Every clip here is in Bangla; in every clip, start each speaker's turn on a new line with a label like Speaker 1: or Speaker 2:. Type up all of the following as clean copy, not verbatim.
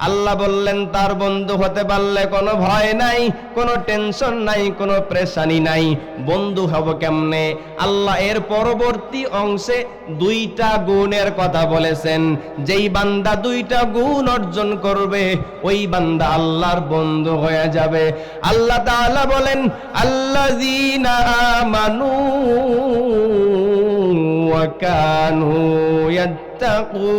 Speaker 1: আল্লাহ বললেন তার বন্ধু হতে পারলে কোনো ভয় নাই, কোনো টেনশন নাই, কোনো পেরেশানি নাই। বন্ধু হব কেমনে? আল্লাহ এর পরবর্তী অংশে দুইটা গুণের কথা বলেছেন। যেই বান্দা দুইটা গুণ অর্জন করবে ওই বান্দা আল্লাহর বন্ধু হয়ে যাবে। আল্লাহ তাআলা বলেন আল্লাযীনা আমানু ওয়া কানু ইয়াত্তাকুন।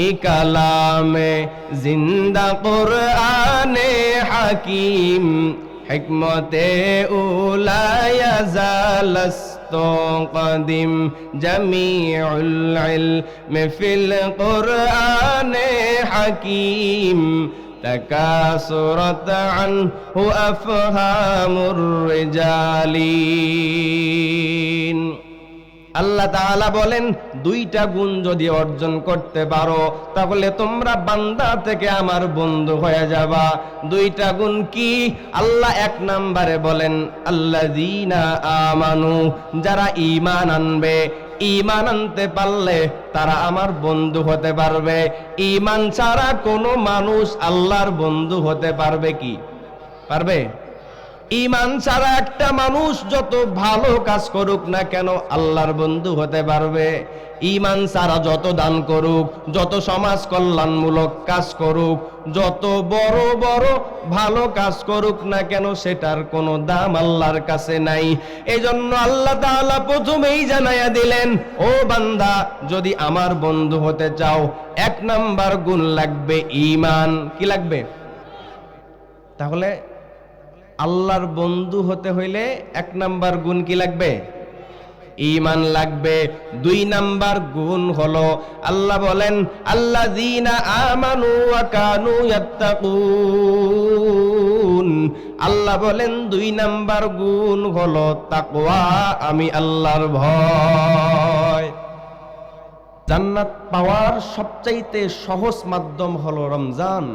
Speaker 1: এ কালামে জিন্দা কুরআনে হাকিম হিকমতে উলায়া জালাস্তু কদিম জামিউল ইলমি ফিল কুরআনে হাকিম তাকাসুরাত আনহু আফহামুর রিজালিন। আল্লাহ তাআলা বলেন দুইটা গুণ যদি অর্জন করতে পারো তাহলে তোমরা বান্দা থেকে আমার বন্ধু হয়ে যাবা। দুইটা গুণ কি? আল্লাহ এক নম্বরে বলেন আল্লাযীনা আমানু, যারা ঈমান আনবে। ঈমান আনতে পারলে তারা আমার বন্ধু হতে পারবে। ঈমান ছাড়া কোনো মানুষ আল্লাহর বন্ধু হতে পারবে কি? পারবে? ঈমান ছাড়া একটা মানুষ যত ভালো কাজ করুক না কেন আল্লাহর বন্ধু হতে পারবে? ঈমান ছাড়া যত দান করুক, যত সমাজ কল্যাণমূলক কাজ করুক, যত বড় বড় ভালো কাজ করুক না কেন সেটার কোনো দাম আল্লাহর কাছে নাই। এজন্য আল্লাহ তাআলা প্রথমেই জানাইয়া দিলেন, ও বান্দা যদি আমার বন্ধু হতে চাও এক নাম্বার গুণ লাগবে ঈমান। কি লাগবে? তাহলে আল্লাহর বন্ধু হতে হইলে এক নাম্বার গুণ কি লাগবে? ঈমান লাগবে। দুই নাম্বার গুণ হলো আল্লাহ বলেন আল্লাযীনা আমানু ওয়া কানু ইয়াত্তাকুন। আল্লাহ বলেন দুই নাম্বার গুণ হলো তাকওয়া, আমি আল্লাহর ভয়। জান্নাত পাওয়ার সবচাইতে সহজ মাধ্যম হলো রমজান।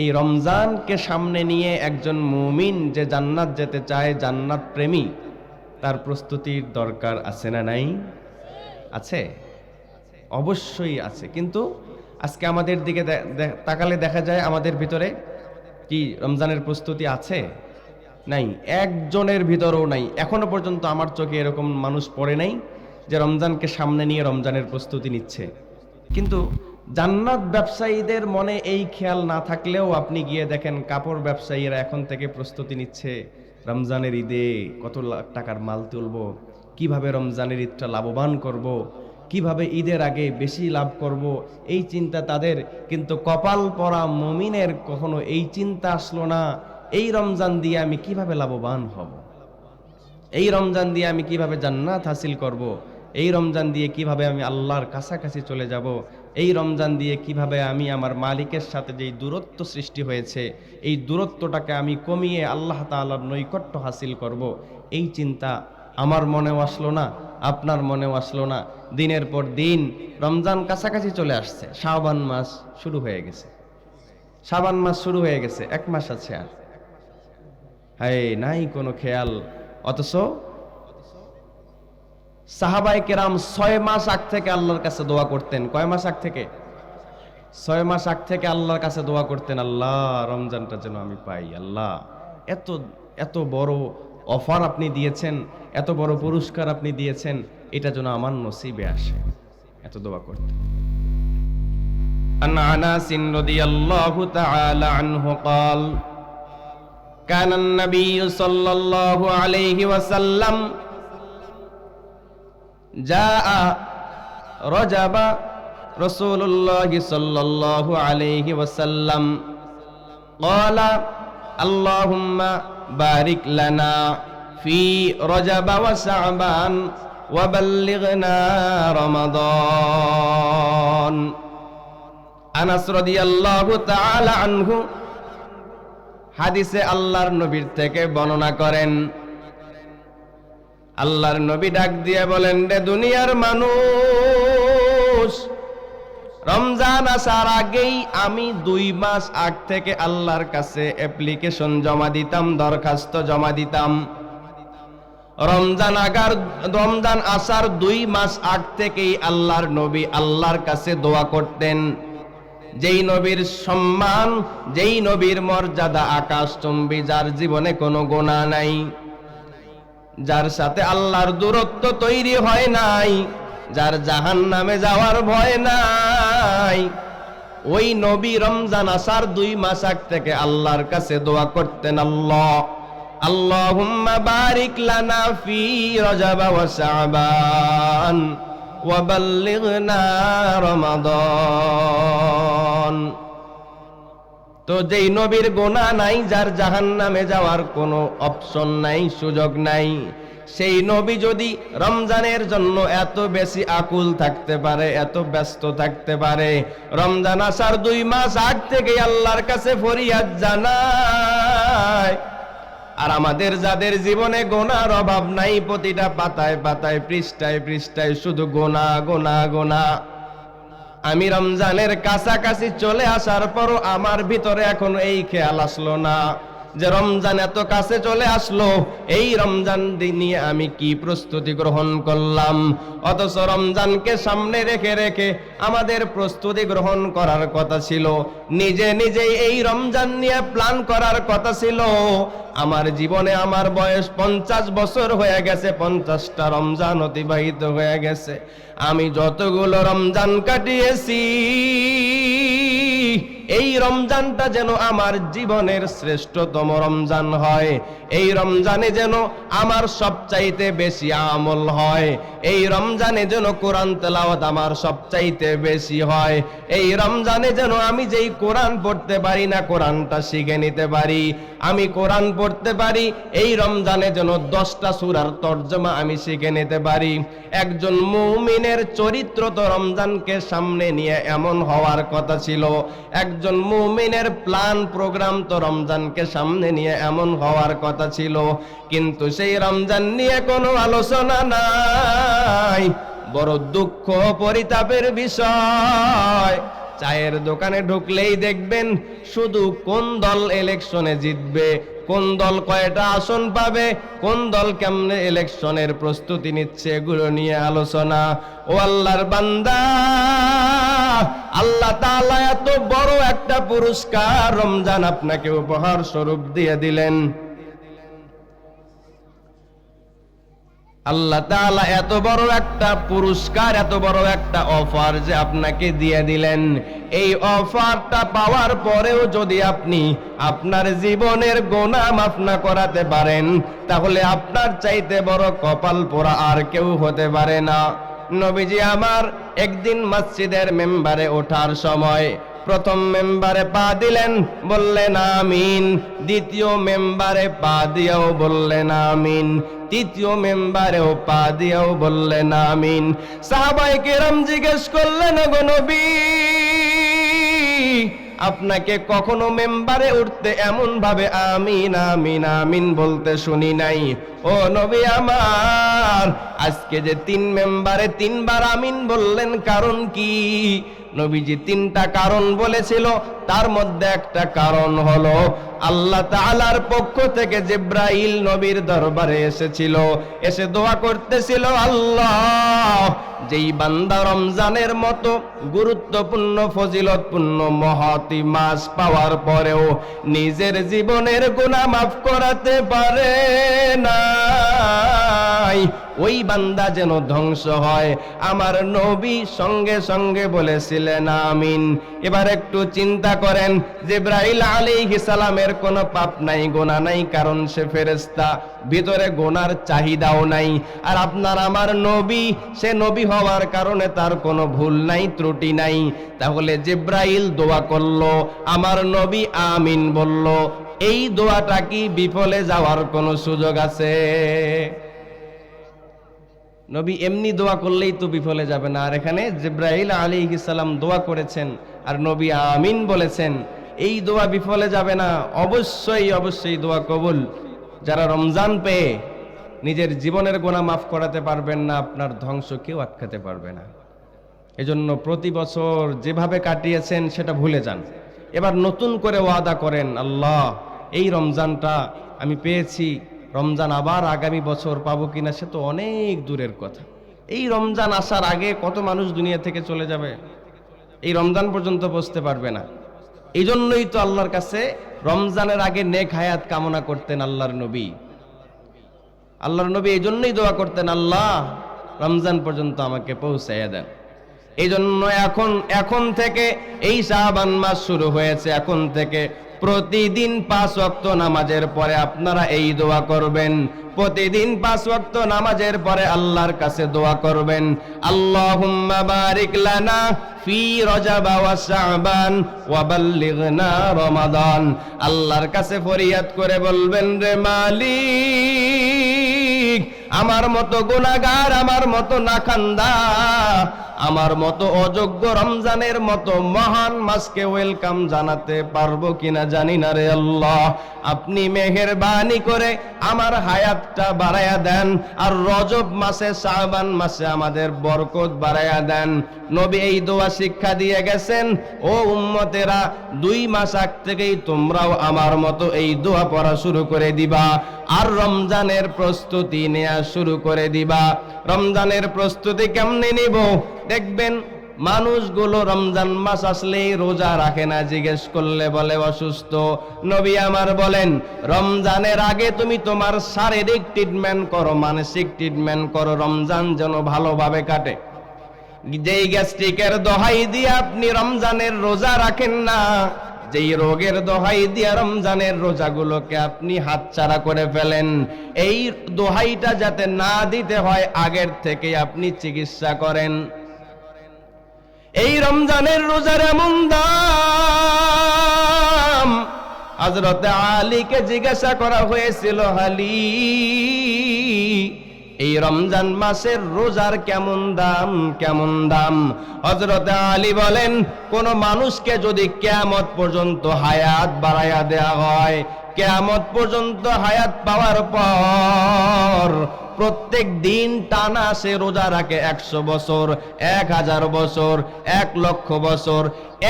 Speaker 1: এই রমজানকে সামনে নিয়ে একজন মুমিন যে জান্নাত যেতে চায়, জান্নাত প্রেমী, তার প্রস্তুতির দরকার আছে না নাই? আছে, অবশ্যই আছে। কিন্তু আজকে আমাদের দিকে তাকালে দেখা যায় আমাদের ভিতরে কি রমজানের প্রস্তুতি আছে? নাই, একজনের ভিতরেও নাই। এখনো পর্যন্ত আমার চোখে এরকম মানুষ পড়ে নাই যে রমজানকে সামনে নিয়ে রমজানের প্রস্তুতি নিচ্ছে। কিন্তু জান্নাত ব্যবসায়ীদের মনে এই খেয়াল না থাকলেও আপনি গিয়ে দেখেন কাপড় ব্যবসায়ীরা এখন থেকে প্রস্তুতি নিচ্ছে রমজানের ঈদে কত লাখ টাকার মাল তুলবো, কিভাবে রমজানের ঈদটা লাভবান করব, কিভাবে ঈদের আগে বেশি লাভ করব, এই চিন্তা তাদের। কিন্তু কপাল পরা মুমিনের কখনো এই চিন্তা আসলো না এই রমজান দিয়ে আমি কিভাবে লাভবান হব, এই রমজান দিয়ে আমি কিভাবে জান্নাত হাসিল করব, এই রমজান দিয়ে কিভাবে আমি আল্লাহর কাছাকাছি চলে যাব, এই রমজান দিয়ে কিভাবে আমি আমার মালিকের সাথে যেই দূরত্ব সৃষ্টি হয়েছে এই দূরত্বটাকে আমি কমিয়ে আল্লাহ তাআলার নৈকট্য হাসিল করব, এই চিন্তা আমার মনেও আসলো না, আপনার মনেও আসলো না। দিনের পর দিন রমজান কাছাকাছি চলে আসছে, শাবান মাস শুরু হয়ে গেছে, শাবান মাস শুরু হয়ে গেছে, এক মাস আছে আর। হায় নাই কোনো খেয়াল। অথচ সাহাবায়ে কেরাম 6 মাস আগ থেকে আল্লাহর কাছে দোয়া করতেন। কয় মাস আগ থেকে? 6 মাস আগ থেকে আল্লাহর কাছে দোয়া করতেন, আল্লাহ রমজানটা যেন আমি পাই। আল্লাহ এত এত বড় অফার আপনি দিয়েছেন, এত বড় পুরস্কার আপনি দিয়েছেন, এটা যেন আমার নসিবে আসে। এত দোয়া করতেন। আন আনাস রাদিয়াল্লাহু তাআলা আনহু قال كان النبي صلى الله عليه وسلم جاء رجب رسول الله صلى الله عليه وسلم قال اللهم بارك لنا في رجب وشعبان وبلغنا رمضان। আনাস রাদিয়াল্লাহু তাআলা আনহু হাদিসে আল্লাহর নবীর থেকে বর্ণনা করেন, আল্লাহর নবী ডাক দিয়ে বলেন, রে দুনিয়ার মানুষ, রমজান আসার আগেই আমি 2 মাস আগ থেকে আল্লাহর কাছে অ্যাপ্লিকেশন জমা দিতাম, দরখাস্ত জমা দিতাম। রমজান আসার 2 মাস আগ থেকেই আল্লাহর নবী আল্লাহর কাছে দোয়া করতেন। যেই নবীর সম্মান, যেই নবীর মর্যাদা আকাশচুম্বী, যার জীবনে কোনো গুনাহ নাই, যার সাথে আল্লাহর দূরত্ব তৈরি হয় নাই, যার জাহান্নামে যাওয়ার ভয় নাই, ওই নবী রমজান আসার 2 মাস আগ থেকে আল্লাহর কাছে দোয়া করতেন, আল্লাহুম্মা বারিক লানা ফি রজব ওয়া শাবান ওয়া বাল্লিগনা রমাদান। তো যেই নবীর গুনাহ নাই, যার জাহান্নামে যাওয়ার কোনো অপশন নাই, সুযোগ নাই, সেই নবী যদি রমজানের জন্য এত বেশি আকুল থাকতে পারে, এত ব্যস্ত থাকতে পারে, রমজান আসার 2 মাস আগ থেকে আল্লাহর কাছে ফরিয়াদ জানায়, আর আমাদের যাদের জীবনে গুনাহর অভাব নাই, প্রতিটা পাতায় পাতায়, পৃষ্ঠায় পৃষ্ঠায় শুধু গুনাহ গুনাহ গুনাহ, আমি রমজানের কাছাকাছি চলে আসার পরও আমার ভিতরে এখনো এই খেয়াল আসলো না যে রমজান এত কাছে চলে আসলো, এই রমজান নিয়ে আমি কি প্রস্তুতি গ্রহণ করলাম। অথচ রমজানকে সামনে রেখে রেখে আমাদের প্রস্তুতি গ্রহণ করার কথা ছিল, নিজে নিজেই এই রমজান নিয়ে প্ল্যান করার কথা ছিল। আমার জীবনে আমার বয়স 50 বছর হয়ে গেছে, 50টা রমজান অতিবাহিত হয়ে গেছে, আমি যতগুলো রমজান কাটিয়েছি, এই রমজানটা যেন আমার জীবনের শ্রেষ্ঠতম রমজান হয়, এই রমজানে যেন আমার সবচাইতে বেশি আমল হয়, এই রমজানে যেন কোরআন তেলাওয়াত আমার সবচাইতে বেশি হয়, এই রমজানে যেন আমি যেই কোরআন পড়তে পারি না, কোরআনটা শিখে নিতে পারি, আমি কোরআন পড়তে পারি, এই রমজানে যেন 10টা সূরার তরজমা আমি শিখে নিতে পারি। একজন মুমিনের চরিত্র তো রমজানকে সামনে নিয়ে এমন হওয়ার কথা ছিল, একজন মুমিনের প্ল্যান প্রোগ্রাম তো রমজানকে সামনে নিয়ে এমন হওয়ার কথা ছিল, কিন্তু সেই রমজান নিয়ে কোনো আলোচনা নাই। বড় দুঃখ পরিতাপের বিষয়, চায়ের দোকানে ঢুকলেই দেখবেন শুধু কোন দল ইলেকশনে জিতবে, কোন দল কয়টা আসন পাবে, কোন দল কেমনে ইলেকশনের প্রস্তুতি নিচ্ছে, এগুলো নিয়ে আলোচনা। ও আল্লাহর বান্দা, আল্লাহ তাআলা এত বড় একটা পুরস্কার রমজান আপনাকে উপহার স্বরূপ দিয়ে দিলেন। আল্লাহ তাআলা এত বড় একটা পুরস্কার, এত বড় একটা অফার যে আপনাকে দিয়ে দিলেন, এই অফারটা পাওয়ার পরেও যদি আপনি আপনার জীবনের গুনাহ মাফ না করাতে পারেন, তাহলে আপনার চাইতে বড় কপাল পোড়া আর কেউ হতে পারে না। নবীজি আমার একদিন মসজিদের মেম্বারে ওঠার সময় প্রথম মেম্বারে পা দিলেন, বললেন আমিন, দ্বিতীয় মেম্বারে পা দিয়েও বললেন আমিন, তৃতীয় মেম্বারেও পা দিয়েও বললেন আমিন। সাহাবায়ে কেরাম জিজ্ঞেস করলেন, ওগো নবী, আপনাকে কখনো মেম্বারে উঠতে এমন ভাবে আমিন আমিন আমিন বলতে শুনি নাই। ও নবী আমার, আজকে যে 3 মেম্বারে 3 বার আমিন বললেন, কারণ কি? নবীজি 3টা কারণ বলেছিল, তার মধ্যে একটা কারণ হলো আল্লাহ তাআলার পক্ষ থেকে জিবরাইল নবীর দরবারে এসেছিল, এসে দোয়া করতেছিল, আল্লাহ, যেই বান্দা রমজানের মতো গুরুত্বপূর্ণ ফজিলতপূর্ণ মহতি মাস পাওয়ার পরেও নিজের জীবনের গুনাহ মাফ করাতে পারে নাই, ওই বান্দা যেন ধ্বংস হয়। আমার নবী সঙ্গে সঙ্গে বলেছিলেন আমিন। এবার একটু চিন্তা করেন, জিবরাইল আলাইহিস সালামের কোনো পাপ নাই, গুনাহ নাই, কারণ সে ফেরেশতা, ভিতরে গুনার চাহিদাও নাই। আর আপনার আমার নবী, সে নবী হওয়ার কারণে তার কোনো ভুল নাই, ত্রুটি নাই। তাহলে জিবরাইল দোয়া করলো, আমার নবী আমিন বলল, এই দোয়াটা কি বিফলে যাওয়ার কোনো সুযোগ আছে? নবী এমনি দোয়া করলেই তো বিফলে যাবে না, আর এখানে জিবরাইল আলাইহিস সালাম দোয়া করেছেন আর নবী আমিন বলেছেন, এই দোয়া বিফলে যাবে না, অবশ্যই অবশ্যই দোয়া কবুল। যারা রমজান পেয়ে নিজের জীবনের গুনাহ মাফ করাতে পারবেন না, আপনার ধ্বংস কেউ আটকাতে পারবে না। এজন্য প্রতি বছর যেভাবে কাটিয়েছেন সেটা ভুলে যান, এবার নতুন করে ওয়াদা করেন, আল্লাহ, এই রমজানটা আমি পেয়েছি, রমজান আবার আগামী বছর পাবো কিনা সে তো অনেক দূরের কথা। এই রমজান আসার আগে কত মানুষ দুনিয়া থেকে চলে যাবে, এই রমজান পর্যন্ত বসতে পারবে না। এই জন্যই তো আল্লাহর কাছে রমজানের আগে নেক হায়াত কামনা করতেন আল্লাহর নবী। আল্লাহর নবী এই জন্যই দোয়া করতেন, আল্লাহ রমজান পর্যন্ত আমাকে পৌঁছাইয়া দেন। এই জন্য এখন থেকে এই শাবান মাস শুরু হয়েছে, এখন থেকে প্রতিদিন 5 ওয়াক্ত নামাজের পরে আপনারা এই দোয়া করবেন। প্রতিদিন 5 ওয়াক্ত নামাজের পরে আল্লাহর কাছে দোয়া করবেন, আল্লাহুম্মা বারিক লানা ফি রজব ওয়া শাবান ওয়া বাল্লিগনা রমাদান। আল্লাহর কাছে ফরিয়াদ করে বলবেন, রে মালিক, আমার মতো গুনাহগার, আমার মতো নাখান্দা, আমার মতো অযোগ্য রমজানের মতো মহান মাসকে ওয়েলকাম জানাতে পারবো কিনা জানি না রে আল্লাহ। আপনি মেহেরবানি করে আমার হায়াতটা বাড়ায়া দেন, আর রজব মাসে শাবান মাসে আমাদের বরকত বাড়ায়া দেন। নবী এই দোয়া শিক্ষা দিয়ে গেছেন, ও উম্মতেরা 2 মাস আগ থেকেই তোমরাও আমার মতো এই দোয়া পড়া শুরু করে দিবা, আর রমজানের প্রস্তুতি নেওয়া শুরু করে দিবা। রমজানের প্রস্তুতি কেমনে নিব? দেখবেন মানুষগুলো রমজান মাস আসলেই রোজা রাখে না, জিজ্ঞেস করলে বলে অসুস্থ। নবী আমার বলেন, রমজানের আগে তুমি তোমার শারীরিক ট্রিটমেন্ট করো, মানসিক ট্রিটমেন্ট করো, রমজান যেন ভালোভাবে কাটে। যেই গ্যাস্ট্রিকের দোহাই দিয়ে আপনি রমজানের রোজা রাখেন না, যেই রোগের দোহাই দিয়ে রমজানের রোজাগুলোকে আপনি হাতছাড়া করে ফেলেন, এই দোহাইটা যাতে না দিতে হয় আগের থেকে আপনি চিকিৎসা করেন। এই রমজানের রোজার এমন দাম, হযরত আলীকে জিজ্ঞাসা করা হয়েছিল, আলী, এই রমজান মাসের রোজার কেমন দাম, কেমন দাম? হযরত আলী বলেন, কোন মানুষকে যদি কিয়ামত পর্যন্ত হায়াত বাড়ায়া দেয়া হয়, কিয়ামত পর্যন্ত হায়াত পাওয়ার পর প্রত্যেক দিন টানা সে রোজা রাখে 100 বছর, 1000 বছর, 1 লক্ষ বছর,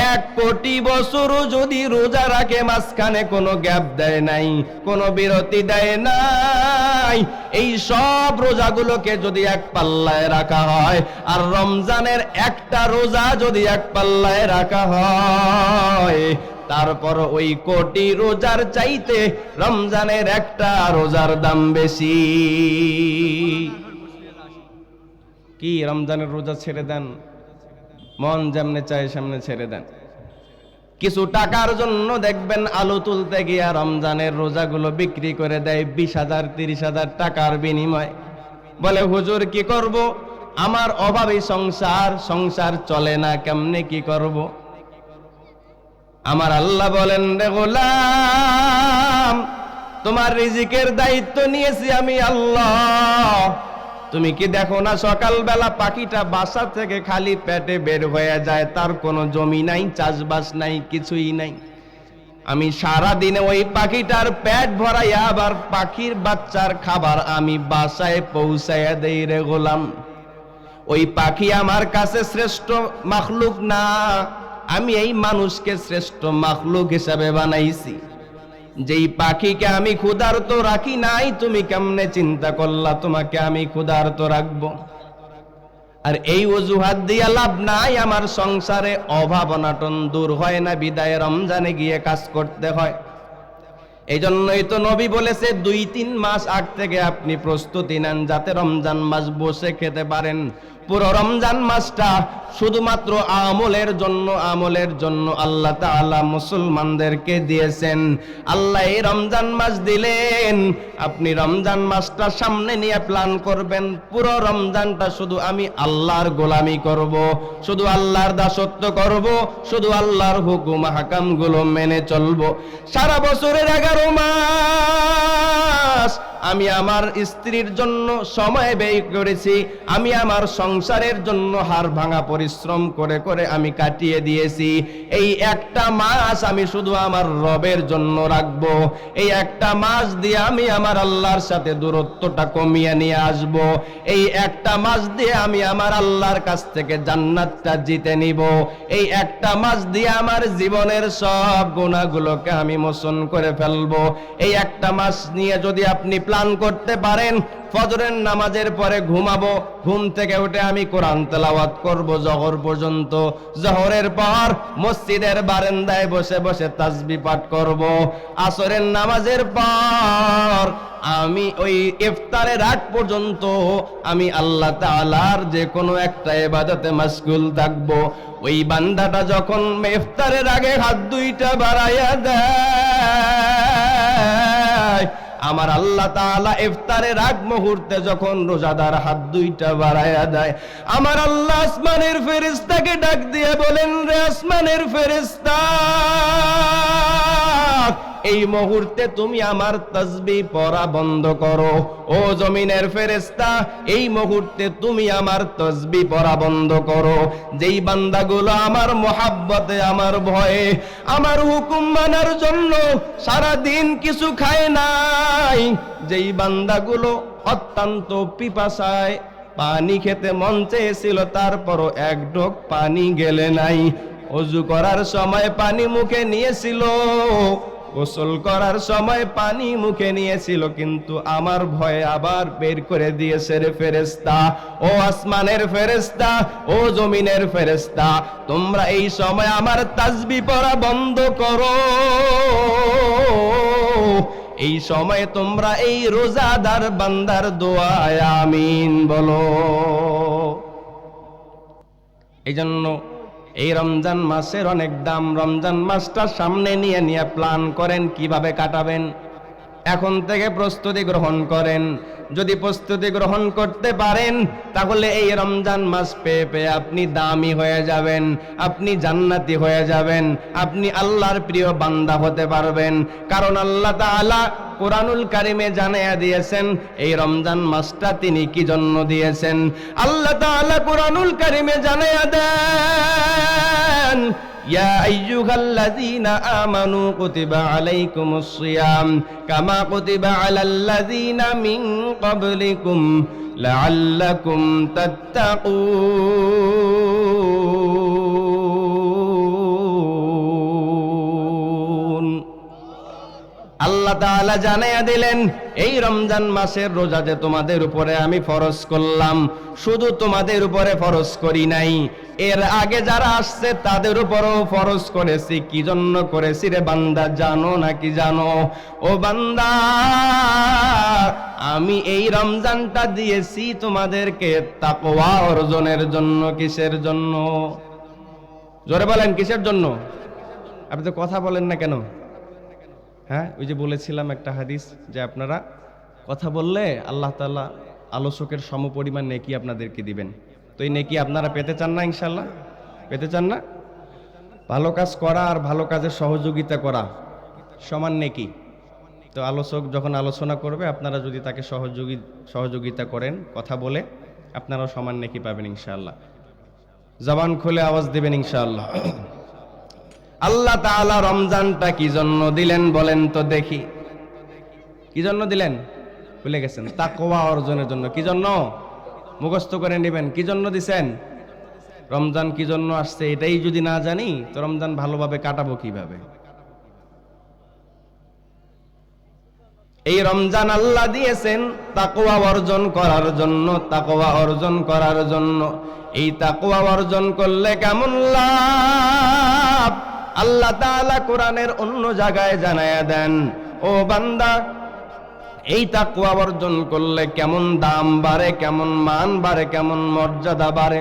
Speaker 1: 1 কোটি বছরও যদি রোজা রাখে, মাঝখানে কোনো গ্যাপ দেয় নাই, কোনো বিরতি দেয় নাই, এই সব রোজাগুলোকে যদি এক পাল্লায় রাখা হয়, আর রমজানের একটা রোজা যদি এক পাল্লায় রাখা হয়, তারপর ওই কোটি রোজার চাইতে রমজানের একটা রোজার দাম বেশি। কি রমজানের রোজা ছেড়ে দেন, মন যেমনে চায় সামনে ছেড়ে দেন। কিছু টাকার জন্য দেখবেন আলু তুলতে গিয়া রমজানের রোজাগুলো বিক্রি করে দেয় 20,000 30,000 টাকার বিনিময়। বলে, হুজুর কি করব, আমার অভাবী সংসার চলে না, কেমনে কি করব? আমার আল্লাহ বলেন, রে গোলাম, তোমার রিজিকের দায়িত্ব নিয়েছি আমি আল্লাহ। তুমি কি দেখো না, সকালবেলা পাখিটা বাসা থেকে খালি পেটে বের হয়ে যায়, তার কোনো জমি নাই, চাষবাস নাই, কিছুই নাই। আমি সারা দিনে ওই পাখিটার পেট ভরাইয়া আবার পাখির বাচ্চার খাবার আমি বাসায় পৌঁছাইয়া দেই রে গোলাম। ওই পাখি আমার কাছে শ্রেষ্ঠ মাখলুক না, আমি এই মানুষকে শ্রেষ্ঠ মাখলুক হিসাবে বানাইছি। যেই পাখিকে আমি ক্ষুধার্ত রাখি নাই, তুমি কেমনে চিন্তা করলা তোমাকে আমি ক্ষুধার্ত রাখবো? আর এই অজুহাত দিয়া লাভ নাই, আমার সংসারে অভাব অনাটন দূর হয় না, বিদায় রমজানে গিয়ে কাজ করতে হয়। এই জন্যই তো নবী বলেছে 2-3 মাস আগ থেকে আপনি প্রস্তুতি নেন, যাতে রমজান মাস বসে খেতে পারেন। পুরো রমজান মাসটা শুধুমাত্র আমলের জন্য আল্লাহ তাআলা মুসলমানদেরকে দিয়েছেন। আল্লাহ এই রমজান মাস দিলেন, আপনি রমজান মাসটা সামনে নিয়ে প্ল্যান করবেন, পুরো রমজানটা শুধু আমি আল্লাহর গোলামি করব, শুধু আল্লাহর দাসত্ব করব, শুধু আল্লাহর হুকুম হাকাম গুলো মেনে চলব। সারা বছরের 11 মাস আমি আমার স্ত্রীর জন্য সময় ব্যয় করেছি, আমি আমার সংসারের জন্য হাড় ভাঙা পরিশ্রম করে করে আমি কাটিয়ে দিয়েছি। এই একটা মাস আমি শুধু আমার রবের জন্য রাখবো। এই একটা মাস দিয়ে আমি আমার আল্লাহর সাথে দূরত্বটা কমিয়ে নিয়ে আসব। এই একটা মাস দিয়ে আমি আমার আল্লাহর কাছ থেকে জান্নাতটা জিতে নিব। এই একটা মাস দিয়ে আমার জীবনের সব গুনাহগুলোকে আমি মোচন করে ফেলবো। এই একটা মাস নিয়ে যদি আপনি প্ল্যান করতে পারেন ফজরের নামাজের পরে ঘুমাবো, ঘুম থেকে উঠে আমি কোরআন তেলাওয়াত করব জহর পর্যন্ত, জহরের পর মসজিদের বারান্দায় বসে বসে তাসবিহ পাঠ করব, আসরের নামাজের পর আমি ওই ইফতারের আগ পর্যন্ত আমি আল্লাহ তাআলার যে কোনো একটা ইবাদতে মাশগুল থাকব। ওই বান্দাটা যখন ইফতারের আগে হাত দুইটা বাড়াইয়া দেয়, আমার আল্লাহ তাআলা ইফতারের আগ মুহূর্তে যখন রোজাদার হাত দুইটা বাড়াইয়া দেয়, আমার আল্লাহ আসমানের ফেরেশতাকে ডাক দিয়ে বলেন, রে আসমানের ফেরেশতা, এই মুহূর্তে তুমি আমার তাসবিহ পড়া বন্ধ করো। ও জমিনের ফেরেশতা, এই মুহূর্তে তুমি আমার তাসবিহ পড়া বন্ধ করো। যেই বান্দাগুলো আমার মহাব্বতে, আমার ভয়ে, আমার হুকুম মানার জন্য সারা দিন কিছু খায় নাই, যেই বান্দাগুলো অত্যন্ত পিপাসায় পানি খেতে মন চেয়েছিল, তারপরও এক ঢোক পানি গেলে নাই, ওযু করার সময় পানি মুখে নিয়েছিল, গোসল করার সময় পানি মুখে নিয়েছিল, কিন্তু আমার ভয়ে আবার বের করে দিয়েছে রে ফেরেশতা। ও আসমানের ফেরেশতা, ও জমিনের ফেরেশতা, তোমরা এই সময় আমার তাসবিহ পড়া বন্ধ করো। এই সময় তোমরা এই রোজাদার বান্দার দোয়ায় আমিন বলো। এই জন্য এই রমজান মাসের অনেক দাম। রমজান মাসটা সামনে নিয়ে নিয়ে প্ল্যান করেন কিভাবে কাটাবেন, এখন থেকে প্রস্তুতি গ্রহণ করেন। যদি প্রস্তুতি গ্রহণ করতে পারেন তাহলে এই রমজান মাস পেয়ে পেয়ে আপনি দামি হয়ে যাবেন, আপনি জান্নাতি হয়ে যাবেন, আপনি আল্লাহর প্রিয় বান্দা হতে পারবেন। কারণ আল্লাহ তাআলা কোরআনুল কারিমে জানায়া দিয়েছেন এই রমজান মাসটা তিনি কি জন্য দিয়েছেন। আল্লাহ তাআলা কোরআনুল কারিমে জানায়া দেন, ইয়া আইয়ুহাল্লাযীনা আমানু কুতিবা আলাইকুমুস সিয়াম কামা কুতিবা আলাল্লাযীনা মিন ক্বাবলিকুম লাআল্লাকুম তাত্তাকুন। আল্লাহ তাআলা জানায়া দিলেন এই রমজান মাসের রোজা যে তোমাদের উপরে আমি ফরজ করলাম, শুধু তোমাদের উপরে ফরজ করি নাই, এর আগে যারা আসছে তাদের উপরও ফরজ করেছি। কি জন্য করেছি রে বান্দা জানো নাকি জানো? ও বান্দা, আমি এই রমজানটা দিয়েছি তোমাদেরকে তাকওয়া অর্জনের জন্য। কিসের জন্য? জোরে বলেন, কিসের জন্য? আপনি তো কথা বলেন না কেন? হ্যাঁ, ওই যে বলেছিলাম একটা হাদিস যে আপনারা কথা বললে আল্লাহ তাআলা আলোচকের সমপরিমাণ নেকি আপনাদেরকে দিবেন। তো এই নেকি আপনারা পেতে চান না? ইনশাআল্লাহ পেতে চান না? ভালো কাজ করা আর ভালো কাজের সহযোগিতা করা সমান নেকি। তো আলোচক যখন আলোচনা করবে আপনারা যদি তাকে সহযোগিতা করেন কথা বলে, আপনারাও সমান নেকি পাবেন ইনশাআল্লাহ। জবান খুলে আওয়াজ দিবেন ইনশাআল্লাহ। আল্লাহ তাআলা রমজানটা কি জন্য দিলেন বলেন তো দেখি? কি জন্য দিলেন? ভুলে গেছেন? তাকওয়া অর্জনের জন্য। কি জন্য? মুখস্থ করে নেবেন। কি জন্য দিছেন? রমজান কি জন্য আসছে এটাই যদি না জানি তো রমজান ভালোভাবে কাটাবো কিভাবে? এই রমজান আল্লাহ দিয়েছেন তাকওয়া অর্জন করার জন্য, তাকওয়া অর্জন করার জন্য। এই তাকওয়া অর্জন করলে কেমন লাভ আল্লাহ তাআলা কোরআনের অন্য জায়গায় জানায়া দেন। ও বান্দা, এই তাকওয়া অর্জন করলে কেমন দাম বাড়ে, কেমন মান বাড়ে, কেমন মর্যাদা বাড়ে।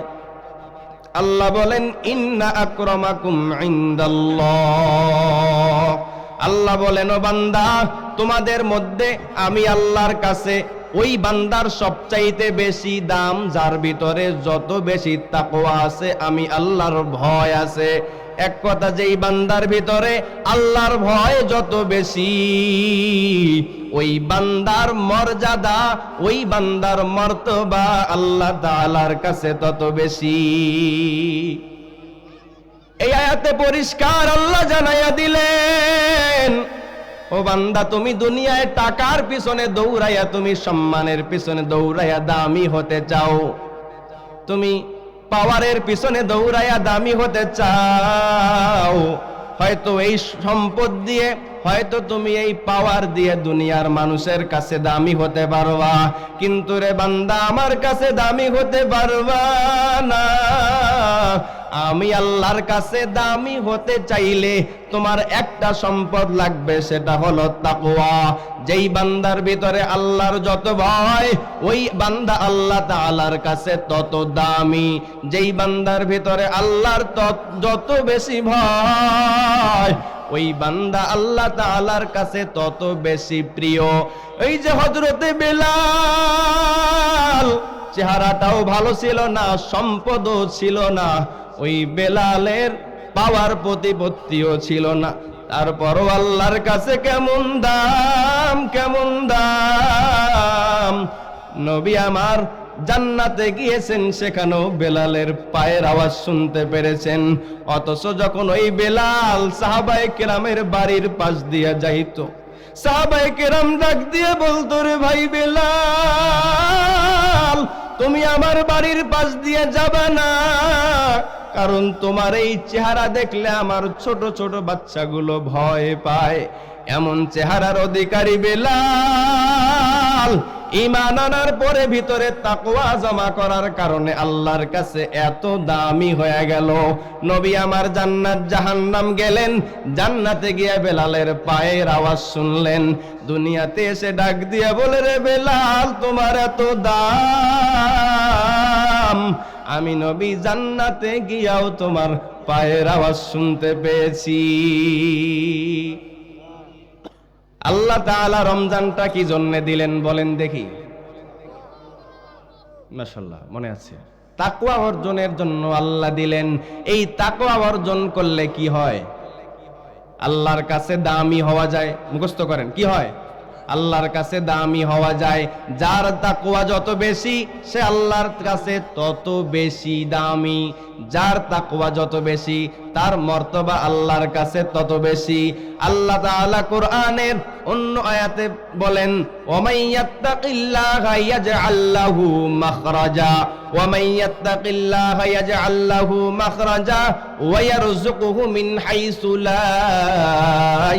Speaker 1: আল্লাহ বলেন, ইন্না আকরামাকুম ইনদাল্লাহ। আল্লাহ বলেন, ও বান্দা, তোমাদের মধ্যে আমি আল্লাহর কাছে ওই বান্দার সবচাইতে বেশি দাম যার ভিতরে যত বেশি তাকওয়া আছে, আমি আল্লাহর ভয় আছে। এক কথা, যেই বান্দার ভিতরে আল্লাহর ভয় যত বেশি, ওই বান্দার মর্যাদা, ওই বান্দার মর্তবা আল্লাহ তাআলার কাছে তত বেশি। এই আয়াতে পরিষ্কার আল্লাহ জানাইয়া দিলেন, ও বান্দা, তুমি দুনিয়ায় টাকার পিছনে দৌড়াইয়া, তুমি সম্মানের পিছনে দৌড়াইয়া দামি হতে চাও, তুমি পাওয়ারের পিছনে দৌড়াইয়া দামি হতে চাও, হয়তো এই সম্পদ দিয়ে, হয়তো তুমি এই পাওয়ার দিয়ে দুনিয়ার মানুষের কাছে দামি হতে পারবা, কিন্তু রে বান্দা আমার কাছে দামি হতে পারবা না। আমি আল্লাহর কাছে দামি হতে চাইলে তোমার একটা সম্পদ লাগবে, সেটা হলো তাকওয়া। যেই বান্দার ভিতরে আল্লাহর যত ভয়, ওই বান্দা আল্লাহ তাআলার কাছে তত দামি। যেই বান্দার ভিতরে আল্লাহর যত বেশি ভয়, ওই বান্দা আল্লাহ তাআলার কাছে তত বেশি প্রিয়। এই যে হযরতে বেলাল, চেহারাটাও ভালো ছিল না, সম্পদও ছিল না, ওই বেলালের পাওয়ার প্রতিপত্তিও ছিল না, তারপরও আল্লাহর কাছে কেমন দাম, কেমন দাম। নবী আমার জান্নাতে গিয়েছেন, সেখানেও বেলালের পায়ের আওয়াজ শুনতে পেরেছেন। অথচ যখন ওই বেলাল সাহাবায়ে কেরামের বাড়ির পাশ দিয়ে যাইতো, সাহাবায়ে কেরাম ডাক দিয়ে বলতো, রে ভাই বেলাল, তুমি আমার বাড়ির পাশ দিয়ে যাবা না, কারণ তোমার এই চেহারা দেখলে আমার ছোট ছোট বাচ্চাগুলো ভয় পায়। এমন চেহারার অধিকারী বেলাল ঈমান আনার পরে ভিতরে তাকওয়া জমা করার কারণে আল্লাহর কাছে এত দামি হয়ে গেল। নবী আমার জান্নাত জাহান্নাম গেলেন, জান্নাতে গিয়ে বেলালের পায়ের আওয়াজ শুনলেন, দুনিয়াতে এসে ডাক দিয়ে বলে, রে বেলাল, তোমার এত দাম, আমি নবী জান্নাতে গিয়াও তোমার পায়ের আওয়াজ শুনতে পেয়েছি। আল্লাহ তাআলা রমজানটা কি জন্য দিলেন বলেন দেখি? মাশাআল্লাহ, মনে আছে? তাকওয়া অর্জনের জন্য আল্লাহ দিলেন। এই তাকওয়া অর্জন করলে কি হয়? আল্লাহর কাছে দামি হওয়া যায়। মুখস্থ করেন, কি হয়? আল্লাহর কাছে দামি হওয়া যায়। যার তাকওয়া যত বেশি, সে আল্লাহর কাছে তত বেশি দামি। যার তাকওয়া যত বেশি, তার মর্তবা আল্লাহর কাছে তত বেশি। আল্লাহ তাআলা কোরআনের অন্য আয়াতে বলেন, ওয়ামান ইয়াত্তাকিল্লাহা ইয়াজআল লাহু মাখরাজা ওয়ামান ইয়াত্তাকিল্লাহা ইয়াজআল লাহু মাখরাজা ওয়া ইয়ারযুকুহু মিন হাইসু লা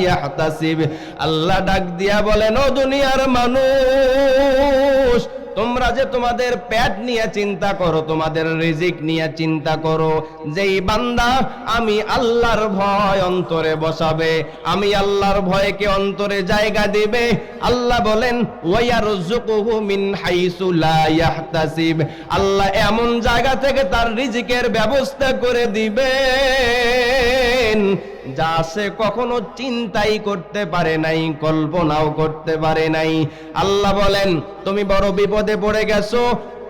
Speaker 1: ইয়াহতাসিব। আল্লাহ ডাক দিয়া বলেন, ও দুনিয়ার মানুষ, তোমরা যে তোমাদের পেট নিয়ে চিন্তা করো, তোমাদের রিজিক নিয়ে চিন্তা করো, যেই বান্দা আমি আল্লাহর ভয় অন্তরে বসাবে, আমি আল্লাহর ভয়কে অন্তরে জায়গা দিবে, আল্লাহ বলেন ওয়ায়ারযুকুহু মিন হাইসু লা ইয়াহতাসিব, আল্লাহ এমন জায়গা থেকে তার রিজিকের ব্যবস্থা করে দিবেন যা সে কখনো চিন্তাই করতে পারে নাই, কল্পনাও করতে পারে নাই। আল্লাহ বলেন, তুমি বড় বিপদে পড়ে গেছো,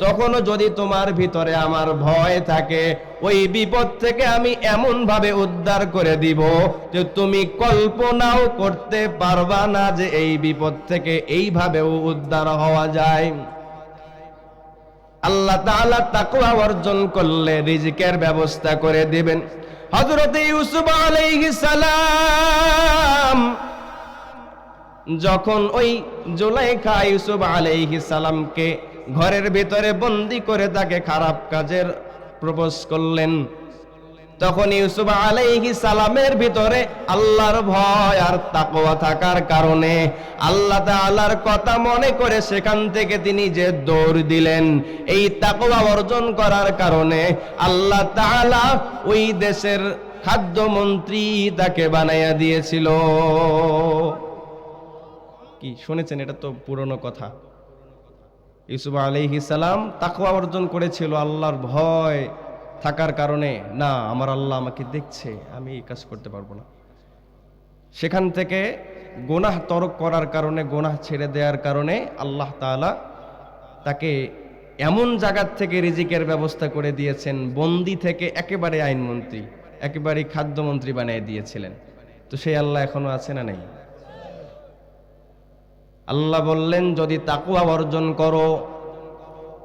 Speaker 1: তখনও যদি তোমার ভিতরে আমার ভয় থাকে, ওই বিপদ থেকে আমি এমন ভাবে উদ্ধার করে দিব যে তুমি কল্পনাও করতে পারবা না যে এই বিপদ থেকে এইভাবেও উদ্ধার হওয়া যায়। আল্লাহ তাআলা তাকওয়া অর্জন করলে রিজিকের ব্যবস্থা করে দিবেন। হযরত ইউসুফ আলাইহিস সালাম যখন ওই জুলাইখা ইউসুফ আলাইহিস সালামকে ঘরের ভিতরে বন্দী করে তাকে খারাপ কাজের প্রপোজ করলেন, তখন ইউসুফ আলাইহিস সালামের ভিতরে আল্লাহর ভয় আর তাকওয়া থাকার কারণে আল্লাহ তাআলার কথা মনে করে সেখান থেকে তিনি যে দৌড় দিলেন, এই তাকওয়া অর্জন করার কারণে আল্লাহ তাআলা ওই দেশের খাদ্যমন্ত্রী তাকে বানাইয়া দিয়েছিল। কি শুনেছেন? এটা তো পুরনো কথা। ইউসুফ আলাইহিস সালাম তাকওয়া অর্জন করেছিল আল্লাহর ভয় থাকার কারণে, না আমার আল্লাহ আমাকে দেখছে, আমি এই কাজ করতে পারবো না। সেখান থেকে গুনাহ তরক করার কারণে, গুনাহ ছেড়ে দেওয়ার কারণে আল্লাহ তাআলা তাকে এমন জায়গার থেকে রিজিকের ব্যবস্থা করে দিয়েছেন, বন্দী থেকে একেবারে আইনমন্ত্রী, একেবারে খাদ্যমন্ত্রী বানিয়ে দিয়েছিলেন। তো সেই আল্লাহ এখনো আছে না নাই? আল্লাহ বললেন, যদি তাকওয়া অর্জন করো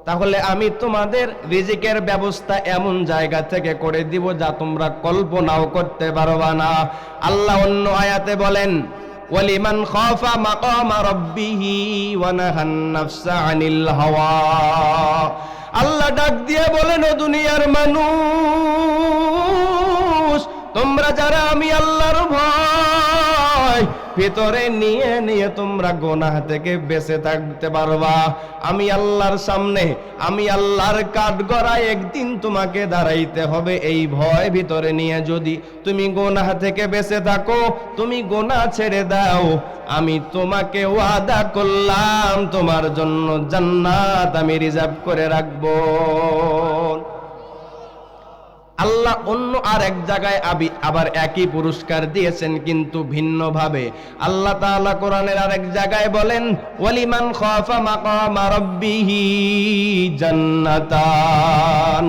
Speaker 1: তাহলে আমি তোমাদের রিজিকের ব্যবস্থা এমন জায়গা থেকে করে দিব যা তোমরা কল্পনাও করতে পারবা না। আল্লাহ অন্য আয়াতে বলেন, ওয়ালিমান খাফা মাকামা রাব্বিহি ওয়া নাহান নাফসা আনিল হাওয়া। আল্লাহ ডাক দিয়ে বলেন, ও দুনিয়ার মানুষ, তোমরা তোমরা যারা আমি আল্লাহর ভয় ভিতরে নিয়ে নিয়ে তোমরা গুনাহ থেকে বেঁচে থাকতে পারবা, আমি আল্লাহর সামনে, আমি আল্লাহর কাঠগড়ায় একদিন তোমাকে দাঁড়াইতে হবে। এই ভয় ভিতরে নিয়ে যদি তুমি গুনাহ থেকে বেঁচে থাকো, তুমি গুনাহ ছেড়ে দাও, আমি তোমাকে ওয়াদা করলাম তোমার জন্য জান্নাত আমি রিজার্ভ করে রাখবো। আল্লাহ অন্য আর এক জায়গায় আবার একই পুরস্কার দিয়েছেন, কিন্তু ভিন্ন ভাবে। আল্লাহ তাআলা কোরআনের আরেক জায়গায় বলেন, ওয়ালিমান খাফা মাকামা রাব্বিহি জান্নাতান।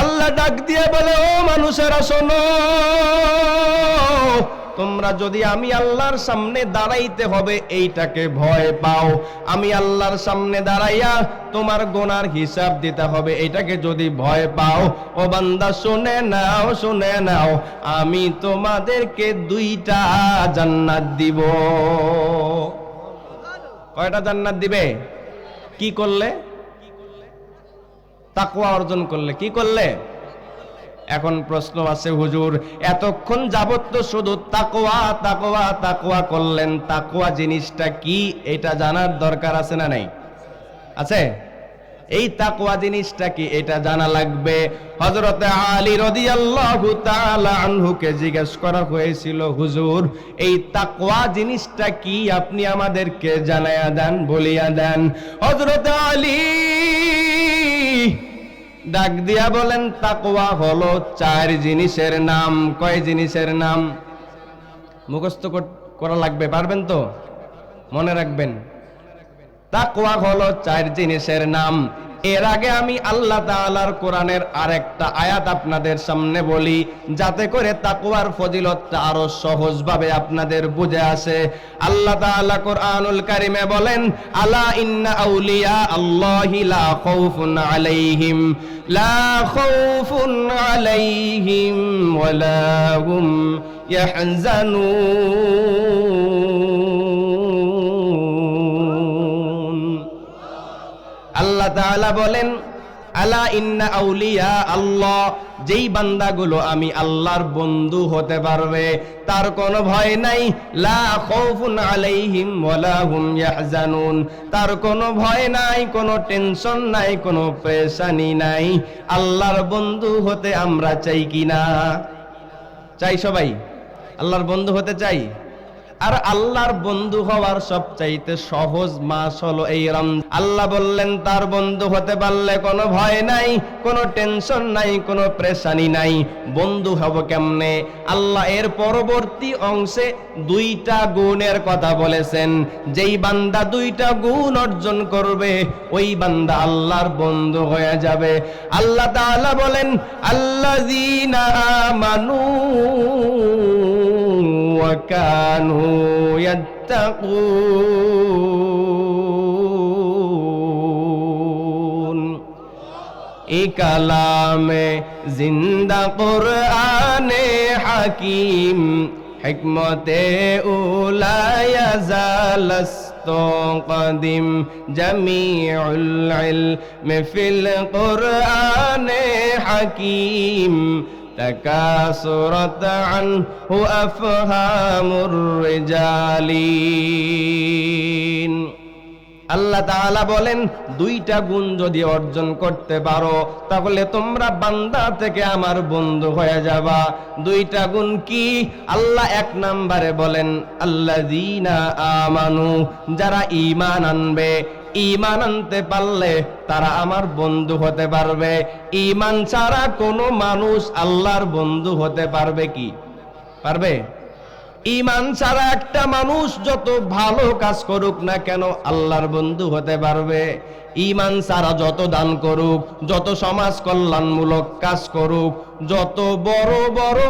Speaker 1: আল্লাহ ডাক দিয়ে বলে, ও মানুষেরা শোনো, তোমরা যদি আমি আল্লাহর সামনে দাঁড়াইতে হবে এইটাকে ভয় পাও, আমি আল্লাহর সামনে দাঁড়াইয়া তোমার গুনার হিসাব দিতে হবে এইটাকে যদি ভয় পাও, ও বান্দা শুনে নাও, শুনে নাও, আমি তোমাদেরকে 2টা জান্নাত দিব। কয়টা জান্নাত দিবে? কি করলে? তাকওয়া অর্জন করলে। কি করলে? এখন প্রশ্ন আছে, হুজুর এতক্ষণ যাবত তো শুধু তাকওয়া তাকওয়া তাকওয়া করলেন, তাকওয়া জিনিসটা কি এটা জানার দরকার আছে না নাই? আছে? এই তাকওয়া জিনিসটা কি এটা জানা লাগবে। হযরত আলী রাদিয়াল্লাহু তাআলা আনহুকে জিজ্ঞেস করা হয়েছিল, হুজুর এই তাকওয়া জিনিসটা কি আপনি আমাদেরকে জানায়া দেন, বলিয়া দেন। হযরত আলী ডাক দিয়া বলেন, তাকওয়া হলো 4 জিনিসের নাম। কয় জিনিসের নাম? মুখস্থ করা লাগবে, পারবেন তো? মনে রাখবেন, তাকওয়া হলো 4 জিনিসের নাম। এর আগে আমি আল্লাহ তাআলার কোরআনের আরেকটা আয়াত আপনাদের সামনে বলি, যাতে করে তাকওয়ার ফজিলতটা আরো সহজভাবে আপনাদের বুঝে আসে। আল্লাহ তাআলা কোরআনুল কারীমে বলেন, আলা ইন্না আউলিয়া আল্লাহি লা খাউফুন আলাইহিম ওয়ালা হুম ইয়াহজানুন। আল্লাহ তাআলা বলেন, আলা ইন্না আউলিয়া আল্লাহ, যেই বান্দাগুলো আমি আল্লাহর বন্ধু হতে পারবে তার কোনো ভয় নাই। লা খাউফুন আলাইহিম ওয়ালা হুম ইয়াহজানুন, তার কোনো ভয় নাই, কোনো টেনশন নাই, কোনো পেরেশানি নাই। আল্লাহর বন্ধু হতে আমরা চাই কি না? চাই সবাই? আল্লাহর বন্ধু হতে চাই। আর আল্লাহর বন্ধু হওয়ার সবচাইতে সহজ মাস হলো এই রমজান। আল্লাহ বললেন তার বন্ধু হতে পারলে কোনো ভয় নাই, কোনো টেনশন নাই, কোনো পেরেশানি নাই। বন্ধু হব কেমনে? আল্লাহ এর পরবর্তী অংশে 2টা গুণের কথা বলেছেন। যেই বান্দা 2টা গুণ অর্জন করবে ওই বান্দা আল্লাহর বন্ধু হয়ে যাবে। আল্লাহ তাআলা বলেন, আল্লাযীনা আমানু وكانوا يتقون। এই কালামে জিন্দা কুরআনে হাকিম, হিকমতে উলা ইয়াজালাস্তু কদিম, জামিউল ইলমি ফিল কুরআনে হাকিম, تكاثرت عنه أفهام الرجالين। আল্লাহ তাআলা বলেন 2টা গুণ যদি অর্জন করতে পারো তাহলে তোমরা বান্দা থেকে আমার বন্ধু হয়ে যাবা। 2টা গুণ কি? আল্লাহ 1 নম্বরে বলেন, আল্লাযীনা আমানু, যারা ঈমান আনবে। ঈমান আনতে পারলে তারা আমার বন্ধু হতে পারবে। ঈমান ছাড়া কোনো মানুষ আল্লাহর বন্ধু হতে পারবে কি? পারবে? ঈমান ছাড়া একটা মানুষ যত ভালো কাজ করুক না কেন আল্লাহর বন্ধু হতে পারবে? ঈমান ছাড়া যত দান করুক, যত সমাজ কল্যাণমূলক কাজ করুক, যত বড় বড়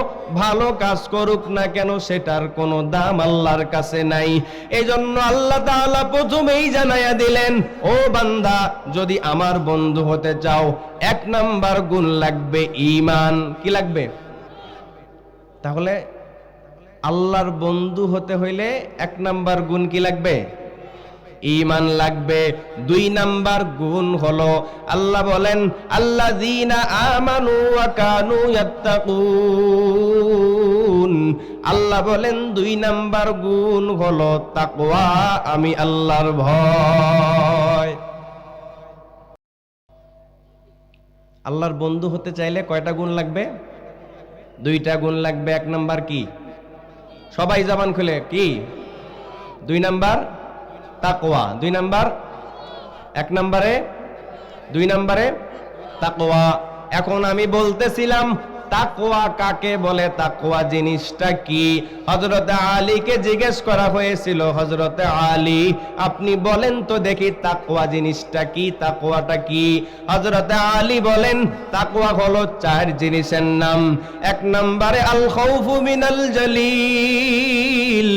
Speaker 1: ভালো কাজ করুক না কেন সেটার কোনো দাম আল্লাহর কাছে নাই। এজন্য আল্লাহ তাআলা প্রথমেই জানাইয়া দিলেন, ও বান্দা যদি আমার বন্ধু হতে চাও 1 নাম্বার গুণ লাগবে ঈমান। কি লাগবে? তাহলে আল্লাহর বন্ধু হতে হইলে 1 নাম্বার গুণ কি লাগবে? ঈমান লাগবে। 2 নাম্বার গুণ হলো, আল্লাহ বলেন, আল্লাযীনা আমানু ওয়া কানু ইয়াত্তাকুন। গুণ। আল্লাহ বলেন 2 নাম্বার গুণ হলো তাকওয়া, আমি আল্লাহর ভয়। আল্লাহর বন্ধু হতে চাইলে কয়টা গুণ লাগবে? 2টা গুণ লাগবে। 1 নাম্বার কি? সবাই জবান খুলে কি? 2 নাম্বার তাকওয়া। 2 নাম্বার, 1 নাম্বারে 2 নাম্বারে তাকওয়া। এখন আমি বলতেছিলাম তাকওয়া কাকে বলে, তাকওয়া জিনিসটা কি? হযরত আলীকে জিজ্ঞেস করা হয়েছিল, হযরত আলী আপনি বলেন তো দেখি তাকওয়া জিনিসটা কি, তাকওয়াটা কি? হযরত আলী বলেন তাকওয়া হলো 4 জিনিসের নাম। 1 নম্বরে আল খাউফু মিনাল জালিল,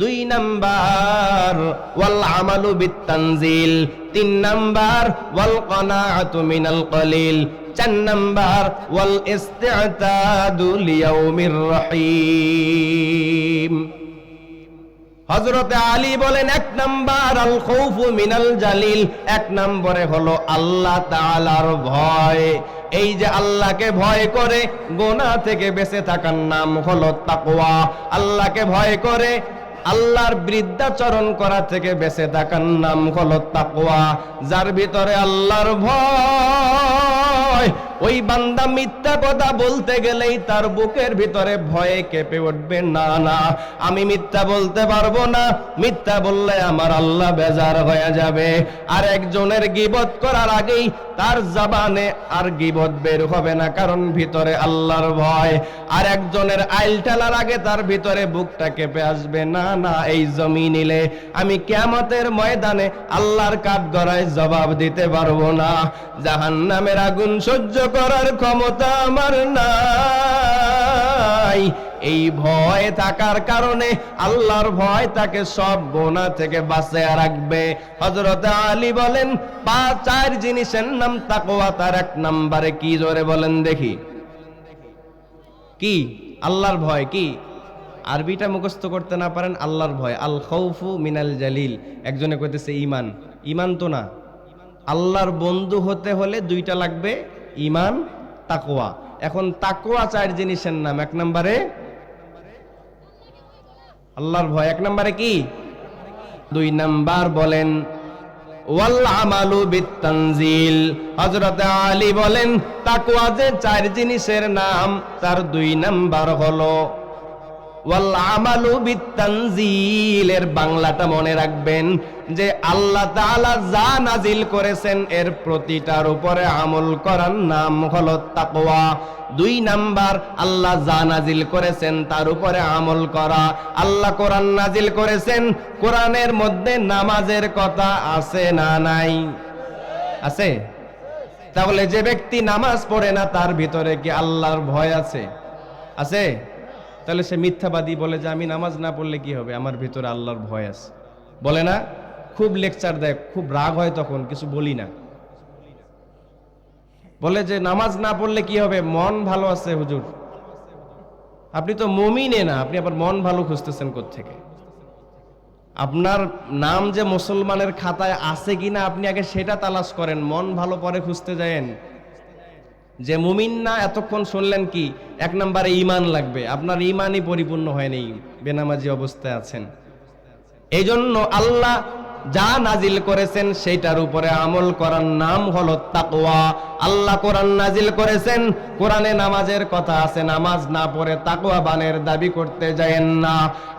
Speaker 1: 2 নাম্বার ওয়াল আমালু বিত তানজিল, 3 নাম্বার ওয়াল কানাআতু মিনাল কলিল, 4 নাম্বার ওয়াল ইস্তিআতাদু লিয়াউমির রহিম। হযরত আলী বলেন 1 নাম্বার আল খাউফু মিনাল জালিল, 1 নম্বরে হলো আল্লাহ তাআলার ভয়। এই যে আল্লাহকে ভয় করে গুনাহ থেকে বেঁচে থাকার নাম হলো তাকওয়া। আল্লাহকে ভয় করে আল্লাহর বিরুদ্ধাচরণ করা থেকে বেঁচে থাকার নাম হলো তাকওয়া। যার ভিতরে আল্লাহর ভয়, ওই বান্দা মিথ্যা কথা বলতে গেলেই তার বুকের ভিতরে ভয়ে কেঁপে উঠবে, না না আমি মিথ্যা বলতে পারবো না, মিথ্যা বললে আমার আল্লাহ বেজার হয়ে যাবে। আর একজনের গীবত করার আগেই তার জবানে আর গীবত বের হবে না, কারণ ভিতরে আল্লাহর ভয়। আর একজনের আইল ঠেলার আগে তার ভিতরে বুকটা কেঁপে আসবে, না না এই জমি নিলে আমি কিয়ামতের ময়দানে আল্লাহর কাঠগড়ায় জবাব দিতে পারবো না, জাহান্নামের আগুন সহ্য করার ক্ষমতা আমার নাই। এই ভয় থাকার কারণে আল্লাহর ভয় তাকে সব গুনাহ থেকে বাঁচিয়ে রাখবে। হযরত আলী বলেন 4 জিনিসের নাম তাকওয়া, তার 1 নম্বরে কি? জোরে বলেন দেখি কি? আল্লাহর ভয়। কি? আরবিটা মুখস্থ করতে না পারেন, আল্লাহর ভয়। আল খাউফু মিনাল জালিল। একজনে কইতেছে ঈমান, ঈমান তো না। আল্লাহর বন্ধু হতে হলে 2টা লাগবে, ঈমান, তাকওয়া। এখন তাকওয়া 4 জিনিসের নাম। 1 নম্বরে আল্লাহর ভয়। 1 নম্বরে কি? 2 নাম্বার বলেন ওয়াল আমালু বিত তানজিল। হযরত আলী বলেন তাকওয়া যে 4 জিনিসের নাম, তার 2 নাম্বার হলো ওয়াল আমালু বিত তানজিল। এর বাংলাটা মনে রাখবেন যে আল্লাহ তাআলা যা নাজিল করেছেন এর প্রতিটার উপরে আমল করার নাম হলো তাকওয়া। 2 নাম্বার আল্লাহ যা নাজিল করেছেন তার উপরে আমল করা। আল্লাহ কোরআন নাজিল করেছেন, কোরআনের মধ্যে নামাজের কথা আছে না নাই? আছে। তাহলে যে ব্যক্তি নামাজ পড়ে না তার ভিতরে কি আল্লাহর ভয় আছে? আছে। তাহলে সে মিথ্যাবাদী, বলে যে আমি নামাজ না পড়লে কি হবে, আমার ভিতরে আল্লাহর ভয় আছে, বলে না? খুব লেকচার দেয়, খুব রাগ হয়, তখন কিছু বলি না। বলে যে নামাজ না পড়লে কি হবে, মন ভালো আছে হুজুর। আপনি তো মুমিনে না, আপনি আবার মন ভালো খুঁজতেছেন কোত্থেকে? আপনার নাম যে মুসলমানের খাতায় আছে কিনা আপনি আগে সেটা তালাশ করেন, মন ভালো পরে খুঁজতে যায়েন। যে মুমিন না এতক্ষণ শুনলেন কি? 1 নম্বরে ঈমান লাগবে, আপনার ঈমানই পরিপূর্ণ হয়নি, বেনামাজি অবস্থায় আছেন। এই জন্য আল্লাহ যা নাজিল করেছেন সেইটার উপরে আমল করার নাম হলো তাকওয়া। আল্লাহ কোরআন নাজিল করেছেন, কোরআনে নামাজের কথা আছে, নামাজ না পড়ে তাকওয়াবানের দাবি করতে যায়েন না।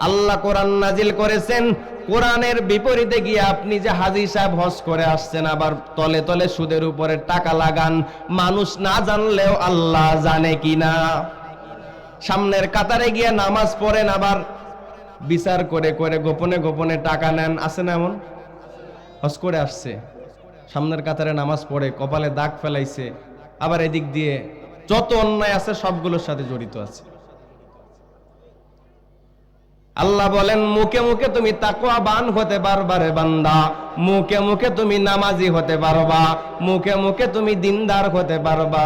Speaker 1: আল্লাহ কোরআন নাজিল করেছেন, কোরআনের বিপরীতে গিয়ে আপনি যে হাজী সাহেব হজ করে আসছেন, আবার তলে তলে সুদের উপরে টাকা লাগান, মানুষ না জানলেও আল্লাহ জানে কিনা। সামনের কাতারে গিয়ে নামাজ পড়েন, আবার বিচার করে করে গোপনে গোপনে টাকা নেন, আছে না এমন? হজ করে আসছে, সামনের কাতারে নামাজ পড়ে, কপালে দাগ ফেলাইছে, আবার এদিক দিয়ে যত অন্যায় আছে সবগুলোর সাথে জড়িত আছে। আল্লাহ বলেন মুখে মুখে তুমি তাকওয়াবান হতে পারবা রে বান্দা, মুখে মুখে তুমি নামাজি হতে পারবা, মুখে মুখে তুমি দিনদার হতে পারবা,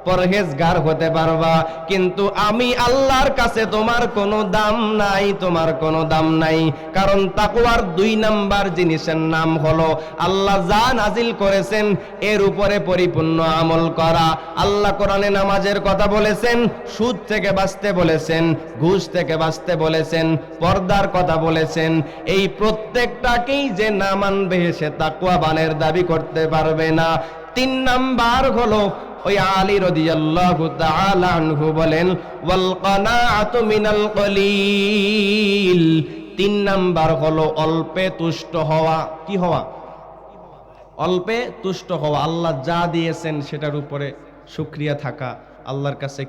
Speaker 1: পরহেজগার হতে পারবা, কিন্তু আমি আল্লাহর কাছে তোমার কোনো দাম নাই, তোমার কোনো দাম নাই। কারণ তাকওয়ার 2 নাম্বার জিনিসের নাম হলো আল্লাহ যা নাজিল করেছেন এর উপরে পরিপূর্ণ আমল করা। আল্লাহ কোরআনে নামাজের কথা বলেছেন, সুদ থেকে বাঁচতে বলেছেন, ঘুষ থেকে বাঁচতে বলেছেন, পর্দার কথা বলেছেন। এই প্রত্যেকটাকেই যে না মানবে সে তাকওয়াবানের দাবি করতে পারবে না। 3 নাম্বার হলো ওই আলী রাদিয়াল্লাহু তাআলা আনহু বলেন, ওয়াল কানাআতু মিনাল কলিল। 3 নাম্বার হলো অল্পে তুষ্ট হওয়া। কি হওয়া? অল্পে তুষ্ট হওয়া। আল্লাহ যা দিয়েছেন সেটার উপরে শুকরিয়া থাকা, আল্লাহর কাছে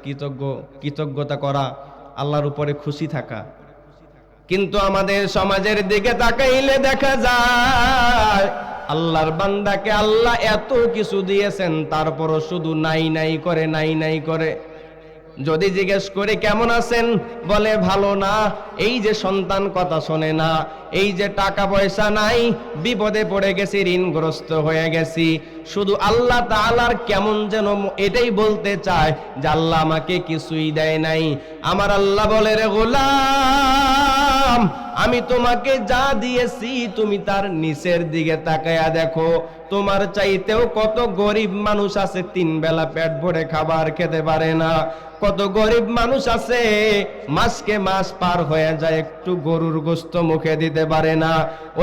Speaker 1: কৃতজ্ঞতা করা, আল্লাহর উপরে খুশি থাকা। কিন্তু আমাদের সমাজের দিকে তাকাইলে দেখা যায় আল্লাহর বান্দাকে আল্লাহ এত কিছু দিয়েছেন, তারপরও শুধু নাই নাই করে, নাই নাই করে। যদি জিজ্ঞেস করে কেমন আছেন, বলে ভালো না। এই যে সন্তান কথা শোনে না, এই যে টাকা পয়সা নাই, বিপদে পড়ে গেছি, ঋণগ্রস্ত হয়ে গেছি। শুধু আল্লাহ তাআলার কেমন যেন এটাই বলতে চায় যে আল্লাহ আমাকে কিছুই দেয় নাই। আমার আল্লাহ বলে, রে গোলাম, আমি তোমাকে যা দিয়েছি তুমি তার নিচের দিকে তাকায়া দেখো। তোমার চাইতেও কত গরিব মানুষ আছে 3 বেলা পেট ভরে খাবার খেতে পারে না। কত গরিব মানুষ আছে মাসকে মাস পার হয়ে যায়, একটু গরুর গোশত মুখে দিতে পারে না।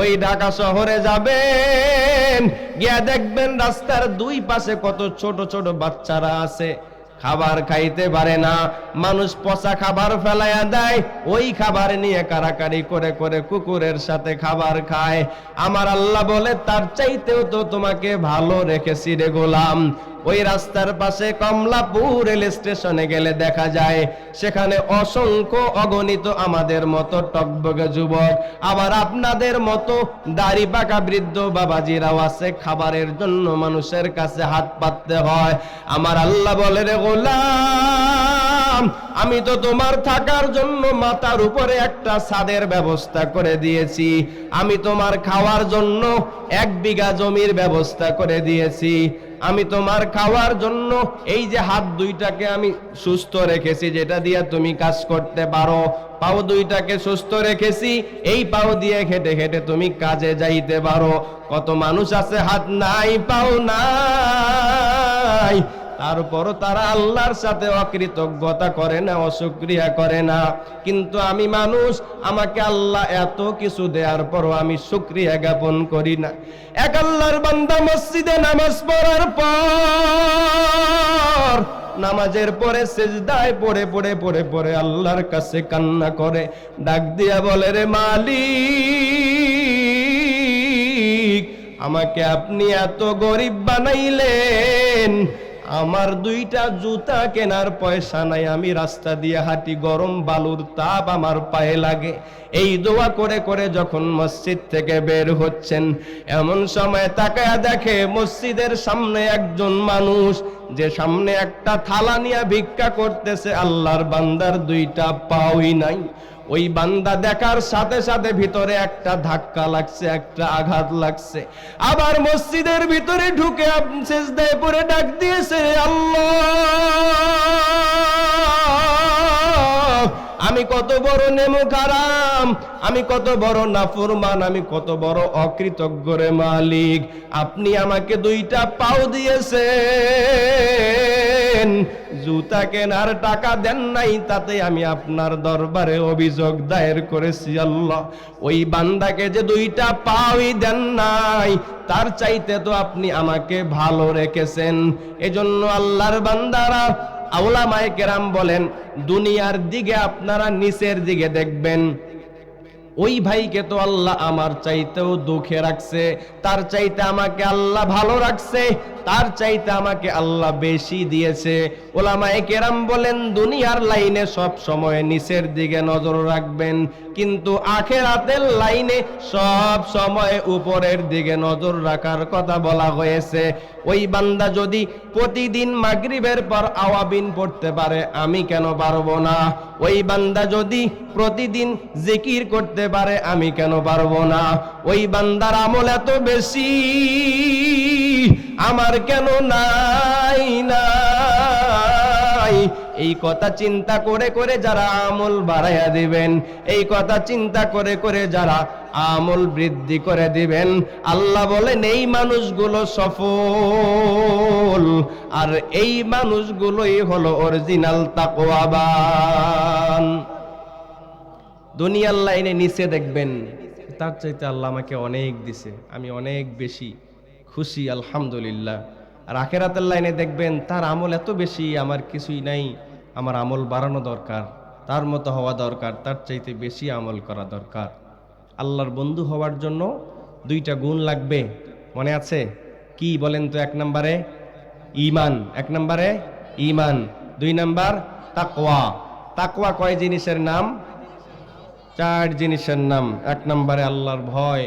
Speaker 1: ওই ঢাকা শহরে যাবেন, গিয়া দেখবেন রাস্তার 2 পাশে কত ছোট ছোট বাচ্চারা আছে, খাবার খাইতে পারে না। মানুষ পচা খাবার ফেলাইয়া দেয়, ওই খাবার নিয়ে কারাকারি করে করে কুকুরের সাথে খাবার খায়। আমার আল্লাহ বলে, তার চাইতেও তো তোমাকে ভালো রেখেছি রে গোলাম। ওই রাস্তার পাশে কমলাপুর রেল স্টেশনে গেলে দেখা যায় সেখানে অসংখ্য অগণিত আমাদের মতো টকবগে যুবক, আবার আপনাদের মতো দাড়ি পাকা বৃদ্ধ বাবাজিরাও আছে। খাবারের জন্য মানুষের কাছে হাত পাততে হয়। আমার আল্লাহ বলে, রে গোলাম, আমি তো তোমার থাকার জন্য মাথার উপরে একটা ছাদের ব্যবস্থা করে দিয়েছি, আমি তোমার খাওয়ার জন্য 1 বিঘা জমির ব্যবস্থা করে দিয়েছি, আমি তোমার খাওয়ার জন্য এই যে হাত 2টাকে আমি সুস্থ রেখেছি, যেটা দিয়ে তুমি কাজ করতে পারো, পাও 2টাকে সুস্থ রেখেছি, এই পাও দিয়ে হেঁটে হেঁটে তুমি কাজে যাইতে পারো। কত মানুষ আছে হাত নাই, পাও নাই, তারপরও তারা আল্লাহর সাথে অকৃতজ্ঞতা করে না, অশুকরিয়া করে না। কিন্তু আমি মানুষ, আমাকে আল্লাহ এত কিছু দেওয়ার পরও আমি শুকরিয়া জ্ঞাপন করি না। এক আল্লাহর বান্দা মসজিদে নামাজ পড়ার পর, নামাজের পরে সিজদায় পড়ে পড়ে পড়ে পড়ে আল্লাহর কাছে কান্না করে, ডাক দিয়া বলে, রে মালিক, আমাকে আপনি এত গরিব বানাইলেন, আমার 2টা জুতা কেনার পয়সা নাই, আমি রাস্তা দিয়ে হাঁটি, গরম বালুর তাপ আমার পায়ে লাগে। এই দোয়া করে করে যখন মসজিদ থেকে বের হচ্ছেন, এমন সময় তাকায়া দেখে মসজিদের সামনে একজন মানুষ, যে সামনে একটা থালা নিয়ে ভিক্ষা করতেছে, আল্লাহর বান্দার 2টা পাওই নাই। ওই বান্দা দেখার সাথে সাথে ভিতরে একটা ধাক্কা লাগছে, একটা আঘাত লাগছে। আবার মসজিদের ভিতরে ঢুকে সিজদায় পড়ে ডাক দিয়েছে, আল্লাহ, আমি কত বড় নেমুখারাম, আমি কত বড় নাফরমান, আমি কত বড় অকৃতজ্ঞ রে মালিক, আপনি আমাকে 2টা পাও দিয়েছেন, জুতা কেনার টাকা দেন নাই, তাতে আমি আপনার দরবারে অভিযোগ দায়ের করেছি। আল্লাহ, ওই বান্দাকে যে 2টা পাওই দেন নাই, তার চাইতে তো আপনি আমাকে ভালো রেখেছেন। এজন্য আল্লাহর বান্দারা, উলামায়ে কেরাম বলেন, দুনিয়ার দিকে আপনারা নিচের দিকে দেখবেন, ওই ভাইকে তো আল্লাহ আমার চাইতেও দুঃখে রাখছে, তার চাইতে আমাকে আল্লাহ ভালো রাখছে, তার চাইতে আমাকে আল্লাহ বেশি দিয়েছে। উলামায়ে কেরাম বলেন, দুনিয়ার লাইনে সব সময় নিচের দিকে নজর রাখবেন, কিন্তু আখিরাতের লাইনে সব সময় উপরের দিকে নজর রাখার কথা বলা হয়েছে। ওই বান্দা যদি প্রতিদিন মাগরিবের পর আওয়াবিন পড়তে পারে, আমি কেন পারবো না? ওই বান্দা যদি প্রতিদিন জিকির করতে পারে, আমি কেন পারবো না? ওই বান্দার আমল এত বেশি, আমার কেন নাই? নাই। এই কথা চিন্তা করে করে যারা আমল বাড়াইয়া দিবেন, এই কথা চিন্তা করে করে যারা আমল বৃদ্ধি করে দিবেন, আল্লাহ বলেন এই মানুষগুলো সফল, আর এই মানুষগুলোই হলো অরিজিনাল তাকওয়াবান। দুনিয়ার লাইনে নিচে দেখবেন তার চাইতে আল্লাহ আমাকে অনেক দিছে, আমি অনেক বেশি খুশি, আলহামদুলিল্লাহ। আর আখিরাতের লাইনে দেখবেন তার আমল এত বেশি, আমার কিছুই নাই, আমার আমল বাড়ানো দরকার, তার মতো হওয়া দরকার, তার চাইতে বেশি আমল করা দরকার। আল্লাহর বন্ধু হওয়ার জন্য দুইটা গুণ লাগবে, মনে আছে কি বলেন তো? এক নম্বরে ঈমান, এক নম্বরে ঈমান, দুই নম্বর তাকওয়া। তাকওয়া কয় জিনিসের নাম? চার জিনিসের নাম। এক নম্বরে আল্লাহর ভয়,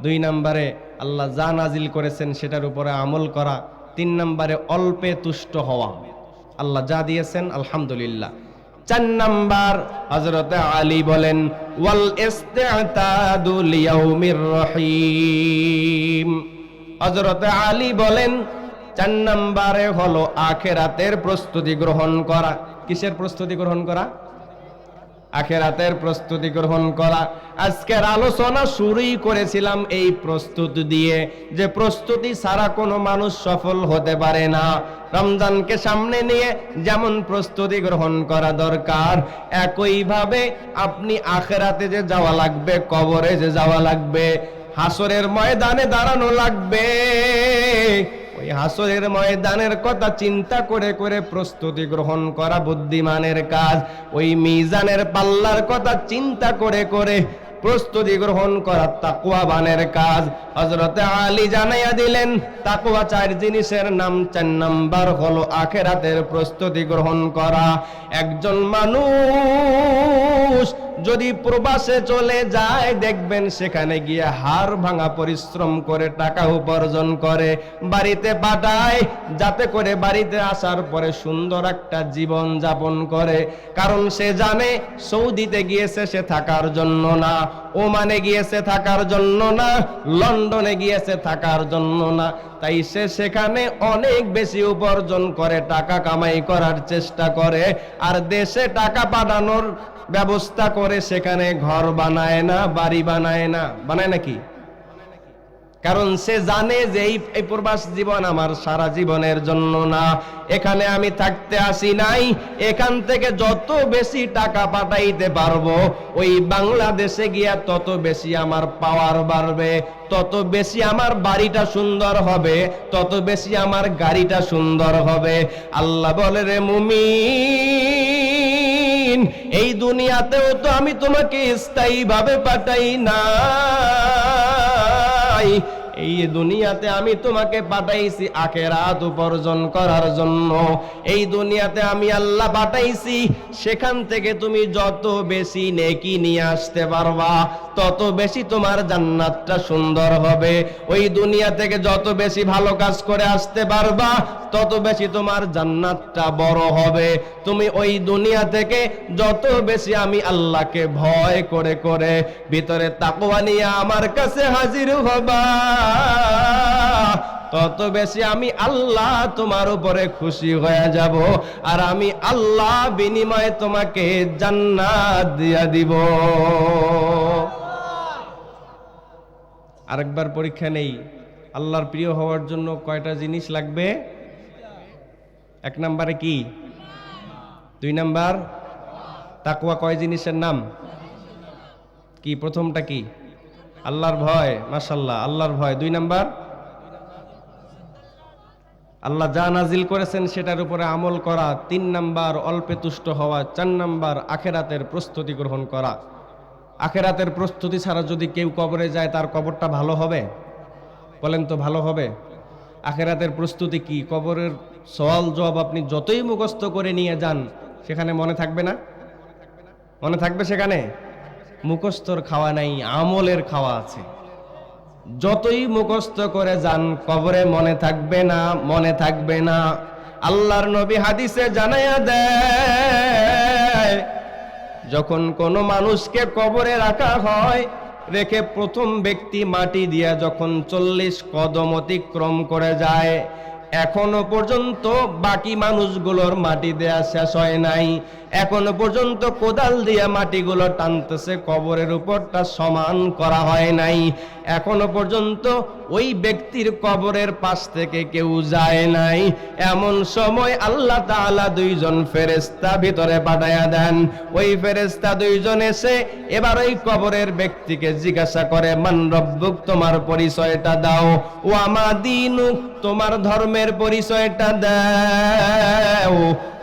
Speaker 1: দুই নম্বরে আল্লাহ যা নাজিল করেছেন সেটার উপরে আমল করা, তিন নম্বরে অল্পে তুষ্ট হওয়া, আল্লাহ যা দিয়েছেন আলহামদুলিল্লাহ। চার নাম্বার হযরত আলী বলেন ওয়াল ইস্তিআতাদু লিয়াউমির রহিম। হযরত আলী বলেন চার নম্বরে হলো আখিরাতের প্রস্তুতি গ্রহণ করা। কিসের প্রস্তুতি গ্রহণ করা? আখিরাতের প্রস্তুতি গ্রহণ করা। আজকের আলোচনা শুরুই করেছিলাম এই প্রস্তুতি দিয়ে, যে প্রস্তুতি ছাড়া কোনো মানুষ সফল হতে পারে না। রমজানকে সামনে নিয়ে যেমন প্রস্তুতি গ্রহণ করা দরকার, একইভাবে আপনি আখিরাতে যে যাওয়া লাগবে, কবরে যে যাওয়া লাগবে, হাসরের ময়দানে দাঁড়ানো লাগবে, ওই হাসরের ময়দানের কথা চিন্তা করে করে প্রস্তুতি গ্রহণ করা বুদ্ধিমানের কাজ। ওই মিজানের পাল্লার কথা চিন্তা করে করে প্রস্তুতি গ্রহণ করা তাকওয়াবানের কাজ। হযরত আলী জানাইয়া দিলেন তাকওয়া চার জিনিসের নাম। চার নাম্বার হলো আখিরাতের প্রস্তুতি গ্রহণ করা। একজন মানুষ যদি প্রবাসে চলে যায়, দেখবেন সেখানে গিয়ে হাড় ভাঙা পরিশ্রম করে টাকা উপার্জন করে বাড়িতে পাঠায়, যাতে করে বাড়িতে আসার পরে সুন্দর একটা জীবন যাপন করে। কারণ সে জানে সৌদিতে গিয়েছে সে থাকার জন্য না, ওমানে গিয়েছে থাকার জন্য না, লন্ডনে গিয়েছে থাকার জন্য না, তাই সে সেখানে অনেক বেশি উপার্জন করে টাকা কামাই করার চেষ্টা করে, আর দেশে টাকা পাঠানোর ব্যবস্থা করে সেখানে ঘর বানায় না, বাড়ি বানায় না। বানায় নাকি? কারণ সে জানে যে এই প্রবাস জীবন আমার সারা জীবনের জন্য না, এখানে আমি থাকতে আসি নাই, এখান থেকে যত বেশি টাকা পাঠাইতে পারবো ওই বাংলাদেশে গিয়া তত বেশি আমার পাওয়ার বাড়বে, তত বেশি আমার বাড়িটা সুন্দর হবে, তত বেশি আমার গাড়িটা সুন্দর হবে। আল্লাহ বলে রে মুমিন, এই দুনিয়াতেও তো আমি তোমাকে স্থায়ীভাবে পাঠাই না, এই দুনিয়াতে আমি তোমাকে পাঠাইছি আখিরাত উপার্জন করার জন্য। এই দুনিয়াতে আমি আল্লাহ পাঠাইছি, সেখান থেকে তুমি যত বেশি নেকি নিয়ে আসতে পারবা তত বেশি তোমার জান্নাতটা সুন্দর হবে। ওই দুনিয়া থেকে যত বেশি ভালো কাজ করে আসতে পারবা তত বেশি তোমার জান্নাতটা বড় হবে। তুমি ওই দুনিয়া থেকে যত বেশি আমি আল্লাহকে ভয় করে করে ভিতরে তাকওয়া নিয়ে আমার কাছে হাজির হবা, তত বেশি আমি আল্লাহ তোমার উপরে খুশি হয়ে যাব, আর আমি আল্লাহ বিনিময়ে তোমাকে জান্নাত দিয়া দিব। আরেকবার পরীক্ষা নেই, আল্লাহর প্রিয় হওয়ার জন্য কয়টা জিনিস লাগবে? এক নম্বরে কি? দুই নাম্বার তাকওয়া কয় জিনিসের নাম? কি প্রথমটা কি? আল্লাহর ভয়। মাশাআল্লাহ, আল্লাহর ভয়। দুই নাম্বার আল্লাহ যা নাজিল করেছেন সেটার উপরে আমল করা। তিন নাম্বার অল্পে তুষ্ট হওয়া। চার নাম্বার আখিরাতের প্রস্তুতি গ্রহণ করা। আখিরাতের প্রস্তুতি ছাড়া যদি কেউ কবরে যায় তার কবরটা ভালো হবে? বলেন তো, ভালো হবে? আখিরাতের প্রস্তুতি কি? কবরের সওয়াল জবাব আপনি যতই মুখস্থ করে নিয়ে যান সেখানে মনে থাকবে না? মনে থাকবে? সেখানে মুখস্থর খাওয়া নাই, আমলের খাওয়া আছে। যতই মুখস্থ করে যান কবরে মনে থাকবে না, মনে থাকবে না। আল্লাহর নবী হাদিসে জানায়া দেয়, যখন কোনো মানুষকে কবরে রাখা হয়, রেখে প্রথম ব্যক্তি মাটি দিয়া যখন 40 কদম অতিক্রম করে যায়, এখনো পর্যন্ত বাকি মানুষগুলোর মাটি দেয়া শেষ হয় নাই, এখনো পর্যন্ত কোদাল দিয়ে মাটিগুলো টানতেছে, কবরের উপরটা সমান করা হয় নাই, এখনো পর্যন্ত ওই ব্যক্তির কবরের পাশ থেকে কেউ যায় নাই। এমন সময় আল্লাহ তাআলা দুইজন ফেরেশতা ভিতরে পাঠায়া দেন। ওই ফেরেশতা দুইজন এসে এবার ওই কবরের ব্যক্তিকে জিজ্ঞাসা করে, মান রব্বুক, তোমার পরিচয়টা দাও, ওয়া মা দীনুক, তোমার ধর্মের পরিচয়টা দাও,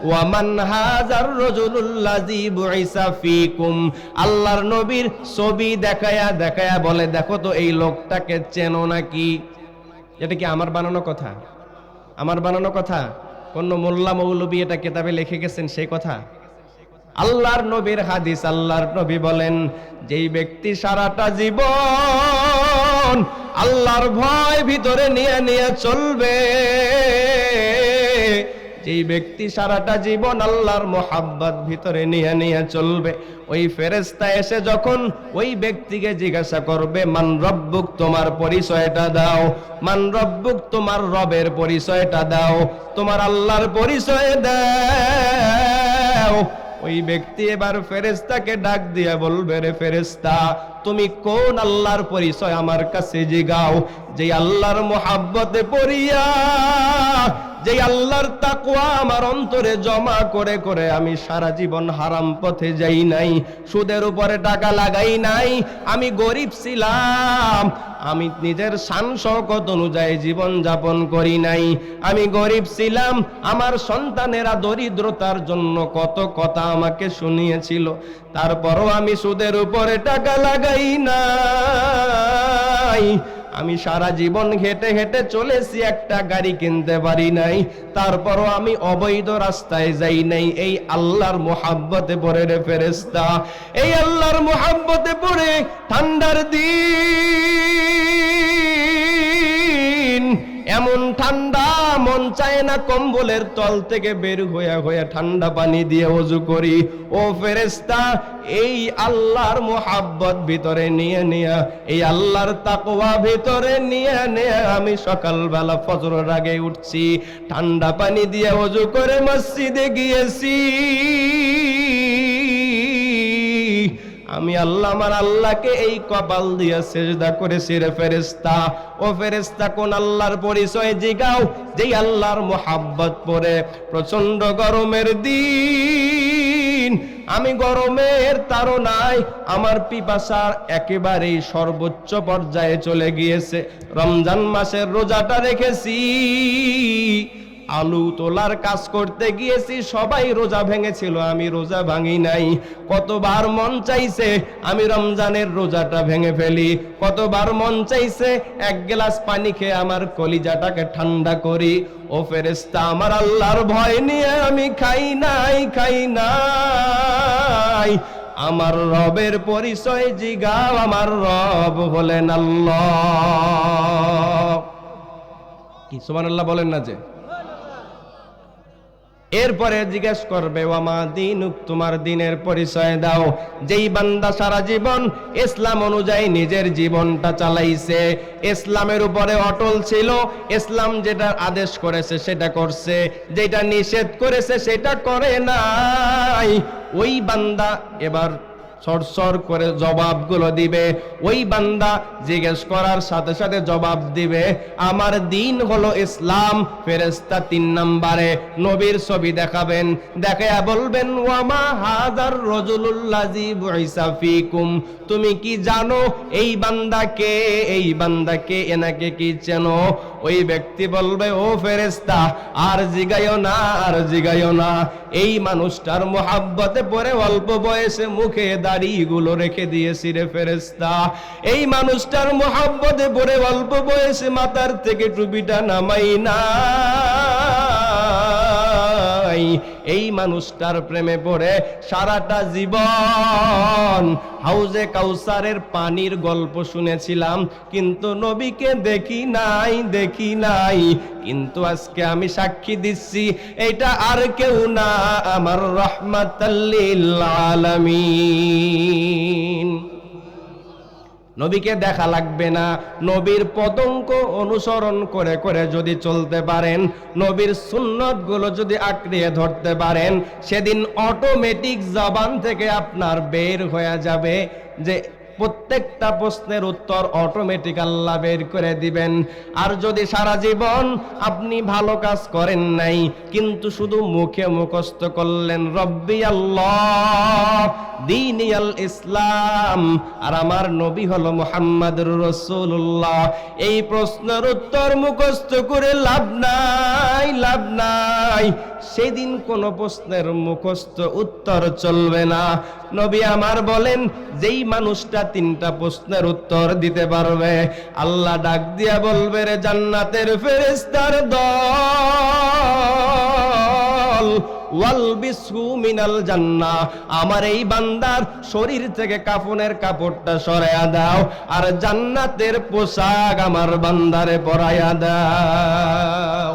Speaker 1: ওয়া মান হাযার রাজুলুল্লাযী বুইসা ফীকুম, আল্লাহর নবীর ছবি দেখায়া দেখায়া বলে, দেখো তো এই লোকটাকে চেনো নাকি? এটা কি আমার বানানো কথা? আমার বানানো কথা? কোন মোল্লা মৌলবী এটা কিতাবে লিখে গেছেন সেই কথা? আল্লাহর নবীর হাদিস। আল্লাহর নবী বলেন, যেই ব্যক্তি সারাটা জীবন আল্লাহর ভয় ভিতরে নিয়ে নিয়ে চলবে, যেই ব্যক্তি সারাটা জীবন আল্লাহর মোহাব্বত ভিতরে নিয়ে নিয়ে চলবে, ওই ফেরেশতা এসে যখন ওই ব্যক্তিকে জিজ্ঞাসা করবে, মান রব্বুক, তোমার পরিচয়টা দাও, মান রব্বুক, তোমার রবের পরিচয়টা দাও, তোমার আল্লাহর পরিচয় দাও, ওই ব্যক্তি এবার ফেরেশতাকে ডাক দিয়ে বলবে, রে ফেরেশতা, তুমি কোন আল্লাহর পরিচয় আমার কাছে জিগাও, যে আল্লাহর মোহাব্বতে পড়িয়া, যে আল্লাহর তাকওয়া আমার অন্তরে জমা করে করে আমি সারা জীবন হারাম পথে যাই নাই, সুদের উপরে টাকা লাগাই নাই, আমি গরিব ছিলাম, আমি নিজের শান শওকত অনুযায়ী জীবন যাপন করি নাই, আমি গরিব ছিলাম, আমার সন্তানেরা দরিদ্রতার জন্য কত কথা আমাকে শুনিয়েছিল, তারপরও আমি সুদের উপরে টাকা লাগাই নাই, আমি সারা জীবন হেঁটে হেঁটে চলেছি, একটা গাড়ি কিনতে পারি নাই, তারপরও আমি অবৈধ রাস্তায় যাই নাই, এই আল্লাহর মোহাব্বতে পড়ে রে ফেরেশতা, এই আল্লাহর মোহাব্বতে পড়ে ঠান্ডার দিন, এমন ঠান্ডা মন চায় না কম্বলের তল থেকে বের হইয়া হইয়া ঠান্ডা পানি দিয়ে ওযু করি। ও ফেরেশতা, এই আল্লাহর মোহাব্বত ভিতরে নিয়ে নিয়ে, এই আল্লাহর তাকওয়া ভিতরে নিয়ে নিয়ে আমি সকালবেলা ফজরের আগে উঠছি, ঠান্ডা পানি দিয়ে ওযু করে মসজিদে গিয়েছি, আমি আল্লাহ আমার আল্লাহকে এই কপাল দিয়ে সিজদা করেছি রে ফেরেশতা। ও ফেরেশতা, কোন আল্লাহর পরিচয় জিগাও, যেই আল্লাহর মোহাব্বত পড়ে প্রচন্ড গরমের দিন, আমি গরমের তাড়নায় আমার পিপাসার একেবারেই সর্বোচ্চ পর্যায়ে চলে গিয়েছে, রমজান মাসের রোজাটা রেখেছি, আলু তোলার কাজ করতে গিয়েছি, সবাই রোজা ভেঙেছিল, আমি রোজা ভাঙি নাই, কতবার মন চাইছে আমি রমজানের রোজাটা ভেঙে ফেলি, কতবার মন চাইছে এক গ্লাস পানি খেয়ে আমার কলিজাটাকে ঠান্ডা করি। ও ফেরেশতা, আমার আল্লাহর ভয় নিয়ে আমি খাই নাই, আমার রবের পরিচয় জিগাও, আমার রব হলেন আল্লাহ। কি সুবহানাল্লাহ বলেন না? যে এরপরে জিজ্ঞেস করবে, ওয়া মা দীনুক, তোমার দিনের পরিচয় দাও, যেই বান্দা সারা জীবন ইসলাম অনুযায়ী নিজের জীবনটা চালাইছে, ইসলামের উপরে অটল ছিল, ইসলাম যেটা আদেশ করেছে সেটা করছে, যেটা নিষেধ করেছে সেটা করে নাই, ওই বান্দা এবার সরসর করে জবাবগুলো দিবে, ওই বান্দা জিজ্ঞেস করার সাথে সাথে জবাব দিবে, আমার দিন হলো ইসলাম। ফেরেশতা 3 নম্বরে নবীর ছবি দেখাবেন, দেখায়া বলবেন, ওয়া মা হাযার রাজুলুল্লাযী বুইসা ফীকুম, তুমি কি জানো এই বান্দাকে, এই বান্দাকে, এনাকে কি চেনো? ওই ব্যক্তি বলবে, ও ফেরেশতা, আর জিগাইও না, আর জিগাইও না, এই মানুষটার মোহাব্বতে পড়ে অল্প বয়সে মুখে দাড়িগুলো রেখে দিয়েছি রে ফেরেশতা, এই মানুষটার মোহাব্বতে পড়ে অল্প বয়সে মাথার থেকে টুপিটা নামাই না, এই মানুষটার প্রেমে পড়ে সারাটা জীবন হাউজে কাউসারের পানির গল্প শুনেছিলাম, কিন্তু নবীকে দেখি নাই, কিন্তু আজকে আমি সাক্ষী দিচ্ছি, এটা আর কেউ না, আমার রাহমাতাল লিল আলামিন। নবীকে দেখা লাগবে না, নবীর পদঙ্ক অনুসরণ করে করে যদি চলতে পারেন, নবীর সুন্নতগুলো যদি আঁকড়িয়ে ধরতে পারেন, সেদিন অটোমেটিক জবান থেকে আপনার বের হয়ে যাবে যে প্রত্যেকটা প্রশ্নের উত্তর অটোমেটিক আল্লাহ বের করে দিবেন। আর যদি সারা জীবন আপনি ভালো কাজ করেন নাই, কিন্তু শুধু মুখে মুখস্থ করলেন রব্বি আল্লাহ দীনিয়াল ইসলাম আর আমার নবী হলো মুহাম্মাদুর রাসূলুল্লাহ, এই প্রশ্নের উত্তর মুখস্থ করে লাভ নাই, লাভ নাই। সেদিন কোন প্রশ্নের মুখস্থ উত্তর চলবে না। নবী আমার বলেন, যেই মানুষটা তিনটা প্রশ্নের উত্তর দিতে পারবে, আল্লাহ ডাক দিয়া বলবে, রে জান্নাতের ফেরেশতার দল, ওয়ালবিসহু মিনাল জান্নাহ, আমার এই বান্দার শরীর থেকে কাফনের কাপড়টা সরাইয়া দাও আর জান্নাতের পোশাক আমার বান্দারে পরাইয়া দাও।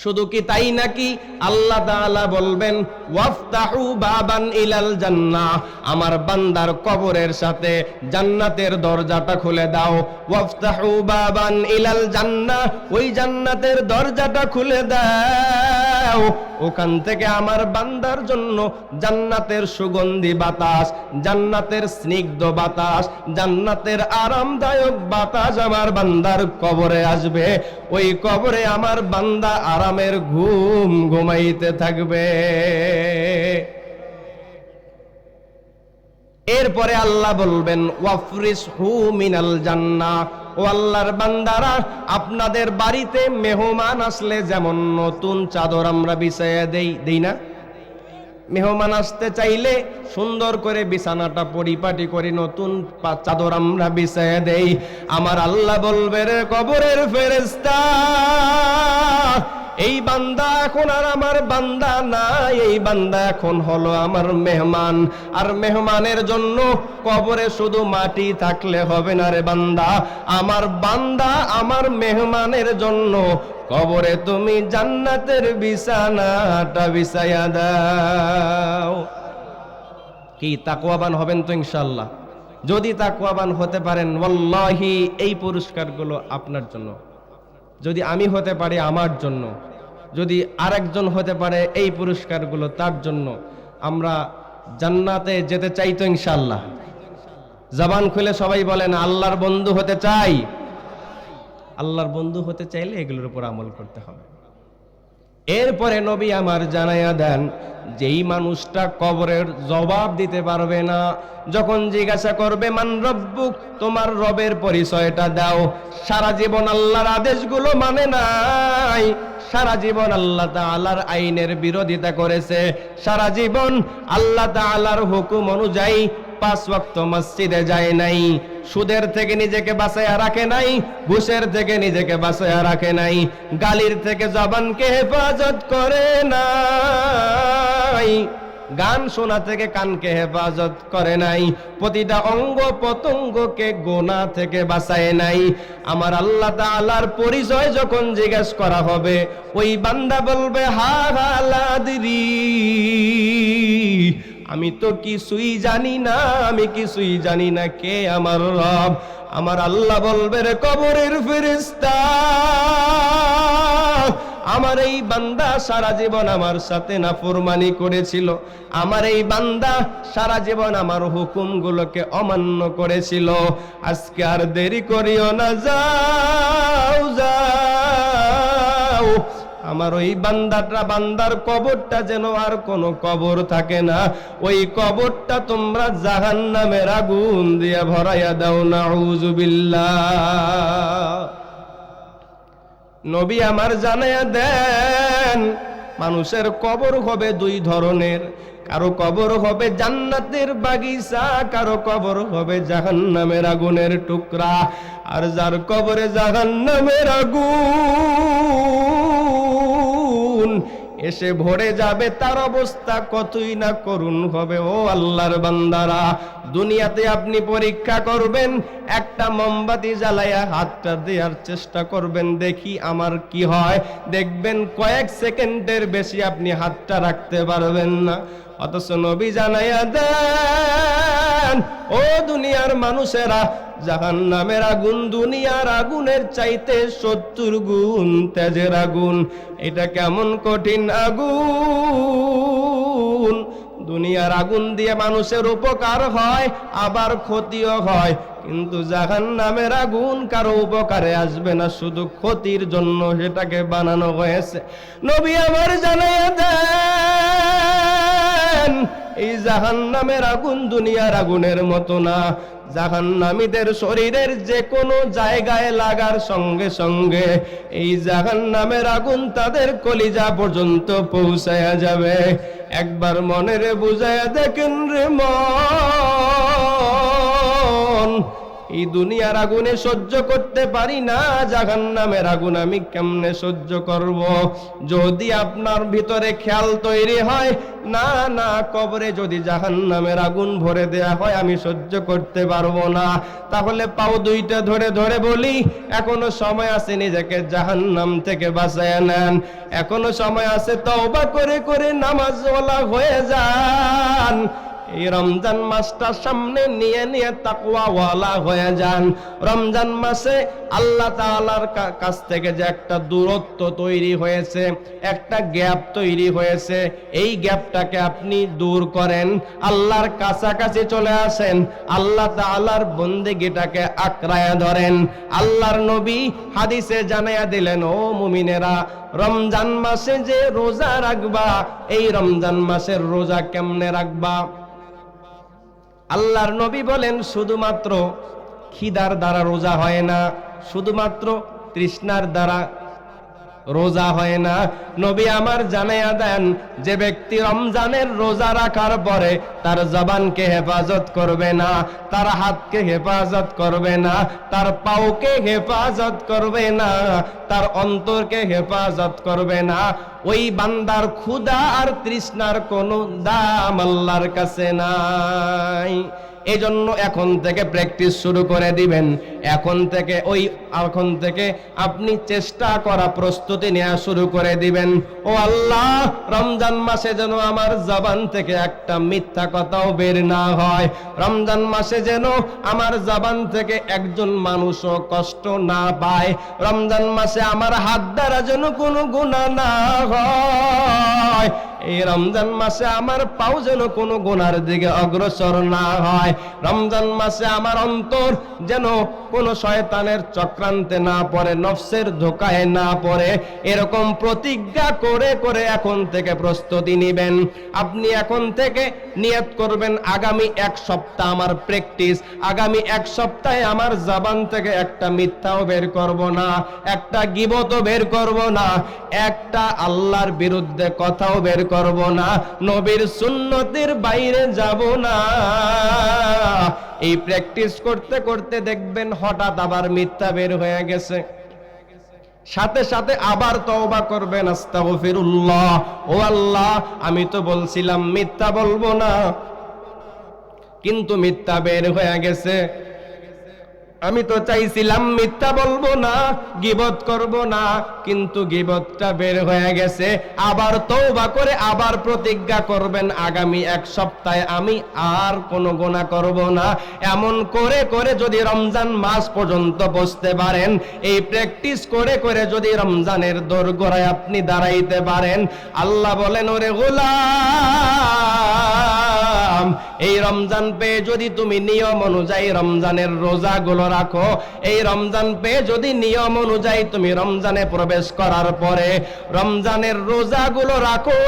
Speaker 1: শুধু কি তাই নাকি, আল্লাহ তাআলা বলবেন ওয়াফতাহু বাবান ইলাল জান্নাহ, আমার বান্দার কবরের সাথে জান্নাতের দরজাটা খুলে দাও। ওয়াফতাহু বাবান ইলাল জান্নাহ, ওই জান্নাতের দরজাটা খুলে দাও, ওখান থেকে আমার বান্দার জন্য জান্নাতের সুগন্ধি বাতাস, জান্নাতের স্নিগ্ধ বাতাস, জান্নাতের আরামদায়ক বাতাস আমার বান্দার কবরে আসবে। ওই কবরে আমার বান্দা আরামের ঘুম ঘুমাইতে থাকবে। এরপরে আল্লাহ বলবেন ওয়াফরিসহু মিনাল জান্নাহ, ও আল্লাহর বান্দারা, আপনাদের বাড়িতে মেহমান আসলে যেমন নতুন চাদর আমরা বিছাইয়া দেই না, মেহমান আসতে চাইলে সুন্দর করে বিছানাটা পরিপাটি করে নতুন চাদর আমরা বিছাইয়া দেই। আমার আল্লাহ বলবে, রে কবরের ফেরেশতা, এই বান্দা এখন আর আমার বান্দা না, এই বান্দা এখন হলো আমার মেহমান। আর মেহমানের জন্য কবরে শুধু মাটি থাকলে হবে না রে বান্দা, আমার বান্দা আমার মেহমানের জন্য কবরে তুমি জান্নাতের বিছানাটা বিছাইয়া দাও। কি তাকওয়াবান হবেন তো ইনশাআল্লাহ? যদি তাকওয়াবান হতে পারেন, ওয়াল্লাহি এই পুরস্কারগুলো আপনার জন্য। যদি আমি হতে পারি আমার জন্য, যদি আরেকজন হতে পারে এই পুরস্কারগুলো তার জন্য। আমরা জান্নাতে যেতে চাই তো ইনশাআল্লাহ? জবান খুলে সবাই বলেন আল্লাহর বন্ধু হতে চাই। আল্লাহর বন্ধু হতে চাইলে এগুলোর উপর আমল করতে হবে। এরপরে নবী আমার জানাইয়া দেন, যেই মানুষটা কবরের জবাব দিতে পারবে না, যখন জিজ্ঞাসা করবে মান রব্বুক, তোমার রবের পরিচয়টা দাও, সারা জীবন আল্লাহর আদেশগুলো মানে নাই, সারা জীবন আল্লাহ তাআলার আইনের বিরোধিতা করেছে, সারা জীবন আল্লাহ তাআলার হুকুম অনুযায়ী 5 ওয়াক্ত মসজিদে যায় নাই, সুদের থেকে নিজেকে বাঁচাইয়া রাখে নাই, ঘুষের থেকে নিজেকে বাঁচাইয়া রাখে নাই, গালির থেকে জবানকে হেফাজত করে নাই, গান শোনা থেকে কানকে হেফাজত করে নাই, প্রতিটা অঙ্গ প্রত্যঙ্গকে গোনা থেকে বাঁচায় নাই। আমার আল্লাহ তাআলার পরিচয় যখন জিজ্ঞেস করা হবে, ওই বান্দা বলবে হা হা লাদরি, আমি তো কিছুই জানি না, আমি কিছুই জানি না কে আমার রব। আমার আল্লাহ বলবে, রে কবরের ফেরেশতা, আমার এই বান্দা সারা জীবন আমার সাথে নাফরমানি করেছিল, আমার এই বান্দা সারা জীবন আমার হুকুমগুলোকে অমান্য করেছিল, আজকে আর দেরি করিও না, যাও যাও, আমার ওই বান্দার কবরটা যেন আর কোনো কবর থাকে না, ওই কবরটা তোমরা জাহান্নামের আগুন দিয়ে ভরাইয়া দাও, নাউযুবিল্লাহ। নবী আমার জানাইয়া দেন, মানুষের কবর হবে 2 ধরনের, কারো কবর হবে জান্নাতের বাগিচা, কারো কবর হবে জাহান্নামের আগুনের টুকরা। আর যার কবরে জাহান্নামের আগুন এসে ভরে যাবে, তার অবস্থা কতই না করুণ হবে। ও আল্লাহর বান্দারা, দুনিয়াতে আপনি পরীক্ষা করবেন, একটা মোমবাতি জ্বালায়া হাতটা দেওয়ার চেষ্টা করবেন, দেখি আমার কি হয়। দেখবেন কয়েক সেকেন্ডের বেশি আপনি হাতটা রাখতে পারবেন না। অথচ নবী জানাইয়া দেন, ও দুনিয়ার মানুষেরা, জাহান্নামের আগুন দুনিয়ার আগুনের চাইতে 70 গুণ তেজের আগুন। এটা কেমন কঠিন আগুন! দুনিয়ার আগুন দিয়ে মানুষের উপকার হয়, আবার ক্ষতিও হয়, কিন্তু জাহান্নামের আগুন কারো উপকারে আসবে না, শুধু ক্ষতির জন্য সেটাকে বানানো হয়েছে। নবী আমার জানাইয়া দেন, এই জাহান্নামের আগুন দুনিয়ার আগুনের মতো না। জাহান্নামীদের শরীরের যে কোনো জায়গায় লাগার সঙ্গে সঙ্গে এই জাহান্নামের আগুন তাদের কলিজা পর্যন্ত পৌঁছায়া যাবে। একবার মনেরে বুঝায়া দেখেন রে মন, এই দুনিয়ার আগুনে সহ্য করতে পারি না, জাহান্নামের আগুন আমি কেমনে সহ্য করব? যদি আপনার ভিতরে খেয়াল তৈরি হয়, না না, কবরে যদি জাহান্নামের আগুন ভরে দেয়া হয় আমি সহ্য করতে পারবো না, তাহলে পাও দুইটা ধরে ধরে বলি, এখনো সময় আছে, নিজেকে জাহান্নাম থেকে বাঁচায়া নেন। এখনো সময় আছে, তওবা করে করে নামাজওয়ালা হয়ে যান। এই রমজান মাসটা সামনে নিয়ে নিয়ে তাকওয়াওয়ালা হয়ে যান। রমজান মাসে আল্লাহ তাআলার কাছ থেকে যে একটা দূরত্ব তৈরি হয়েছে, একটা গ্যাপ তৈরি হয়েছে, এই গ্যাপটাকে আপনি দূর করেন, আল্লাহর কাছাকাছি চলে আসেন, আল্লাহ তাআলার বন্দেগীটাকে আঁকড়ায়া ধরেন। আল্লাহর নবী হাদিসে জানাইয়া দিলেন, ও মুমিনেরা, রমজান মাসে যে রোজা রাখবা, এই রমজান মাসের রোজা কেমনে রাখবা? আল্লাহর নবী বলেন, শুধুমাত্র খিদার দ্বারা রোজা হয় না, শুধুমাত্র তৃষ্ণার দ্বারা রোজা হয় না। নবী আমার জানাইয়া দেন, যে ব্যক্তি রমজানের রোজা রাখার পরে তার জবানকে হেফাজত করবে না, তার হাতকে হেফাজত করবে না, তার পাওকে হেফাজত করবে না, তার অন্তরকে হেফাজত করবে না, ওই বান্দার ক্ষুধা আর তৃষ্ণার কোনো দাম আল্লাহর কাছে নাই। এই জন্য এখন থেকে প্র্যাকটিস শুরু করে দিবেন। এখন থেকে আপনি চেষ্টা করা, প্রস্তুতি নেওয়া শুরু করে দিবেন। ও আল্লাহ, রমজান মাসে যেন আমার জবান থেকে একটা মিথ্যা কথাও বের না হয়, রমজান মাসে যেন আমার জবান থেকে একজন মানুষও কষ্ট না পায়, রমজান মাসে আমার হাত দ্বারা যেন কোনো গুনাহ না হয়, এই রমজান মাসে আমার পাও যেন কোনো গুনার দিকে অগ্রসর না হয়, রমজান মাসে আমার অন্তর যেন কোনো শয়তানের চক্রান্তে না পড়ে, নফসের ধোকায় না পড়ে। এরকম প্রতিজ্ঞা করে করে এখন থেকে প্রস্তুতি নেবেন। আপনি এখন থেকে নিয়ত করবেন, আগামী 1 সপ্তাহ আমার প্র্যাকটিস, আগামী 1 সপ্তাহে আমার জবান থেকে একটা মিথ্যাও বের করব না, একটা গীবতও বের করব না, একটা আল্লাহর বিরুদ্ধে কথাও বের করব না, নবীর সুন্নতের বাইরে যাব না। এই প্র্যাকটিস করতে করতে দেখবেন হঠাৎ আবার মিথ্যা বের হয়ে গেছে, সাথে সাথে আবার তওবা করবেন, আস্তাগফিরুল্লাহ, ও আল্লাহ, আমি তো বলছিলাম মিথ্যা বলবো না, কিন্তু মিথ্যা বের হয়ে গেছে। আমি তো চাইছিলাম মিথ্যা বলবো না, গীবত করব না, কিন্তু গীবতটা বের হয়ে গেছে। আবার তওবা করে আবার প্রতিজ্ঞা করবেন, আগামী 1 সপ্তাহে আমি আর কোনো গুনাহ করব না। এমন করে করে যদি রমজান মাস পর্যন্ত বসতে পারেন, এই প্র্যাকটিস করে করে যদি রমজানের দোরগোড়ায় আপনি দাঁড়াইতে পারেন, আল্লাহ বলেন, ওরে গোলাম, এই রমজান পেয়ে যদি তুমি নিয়ম অনুযায়ী রমজানের রোজাগুলো রাখো, এই রমজান পেয়ে যদি নিয়ম অনুযায়ী তুমি রমজানে প্রবেশ করার পরে রমজানের রোজাগুলো রাখো,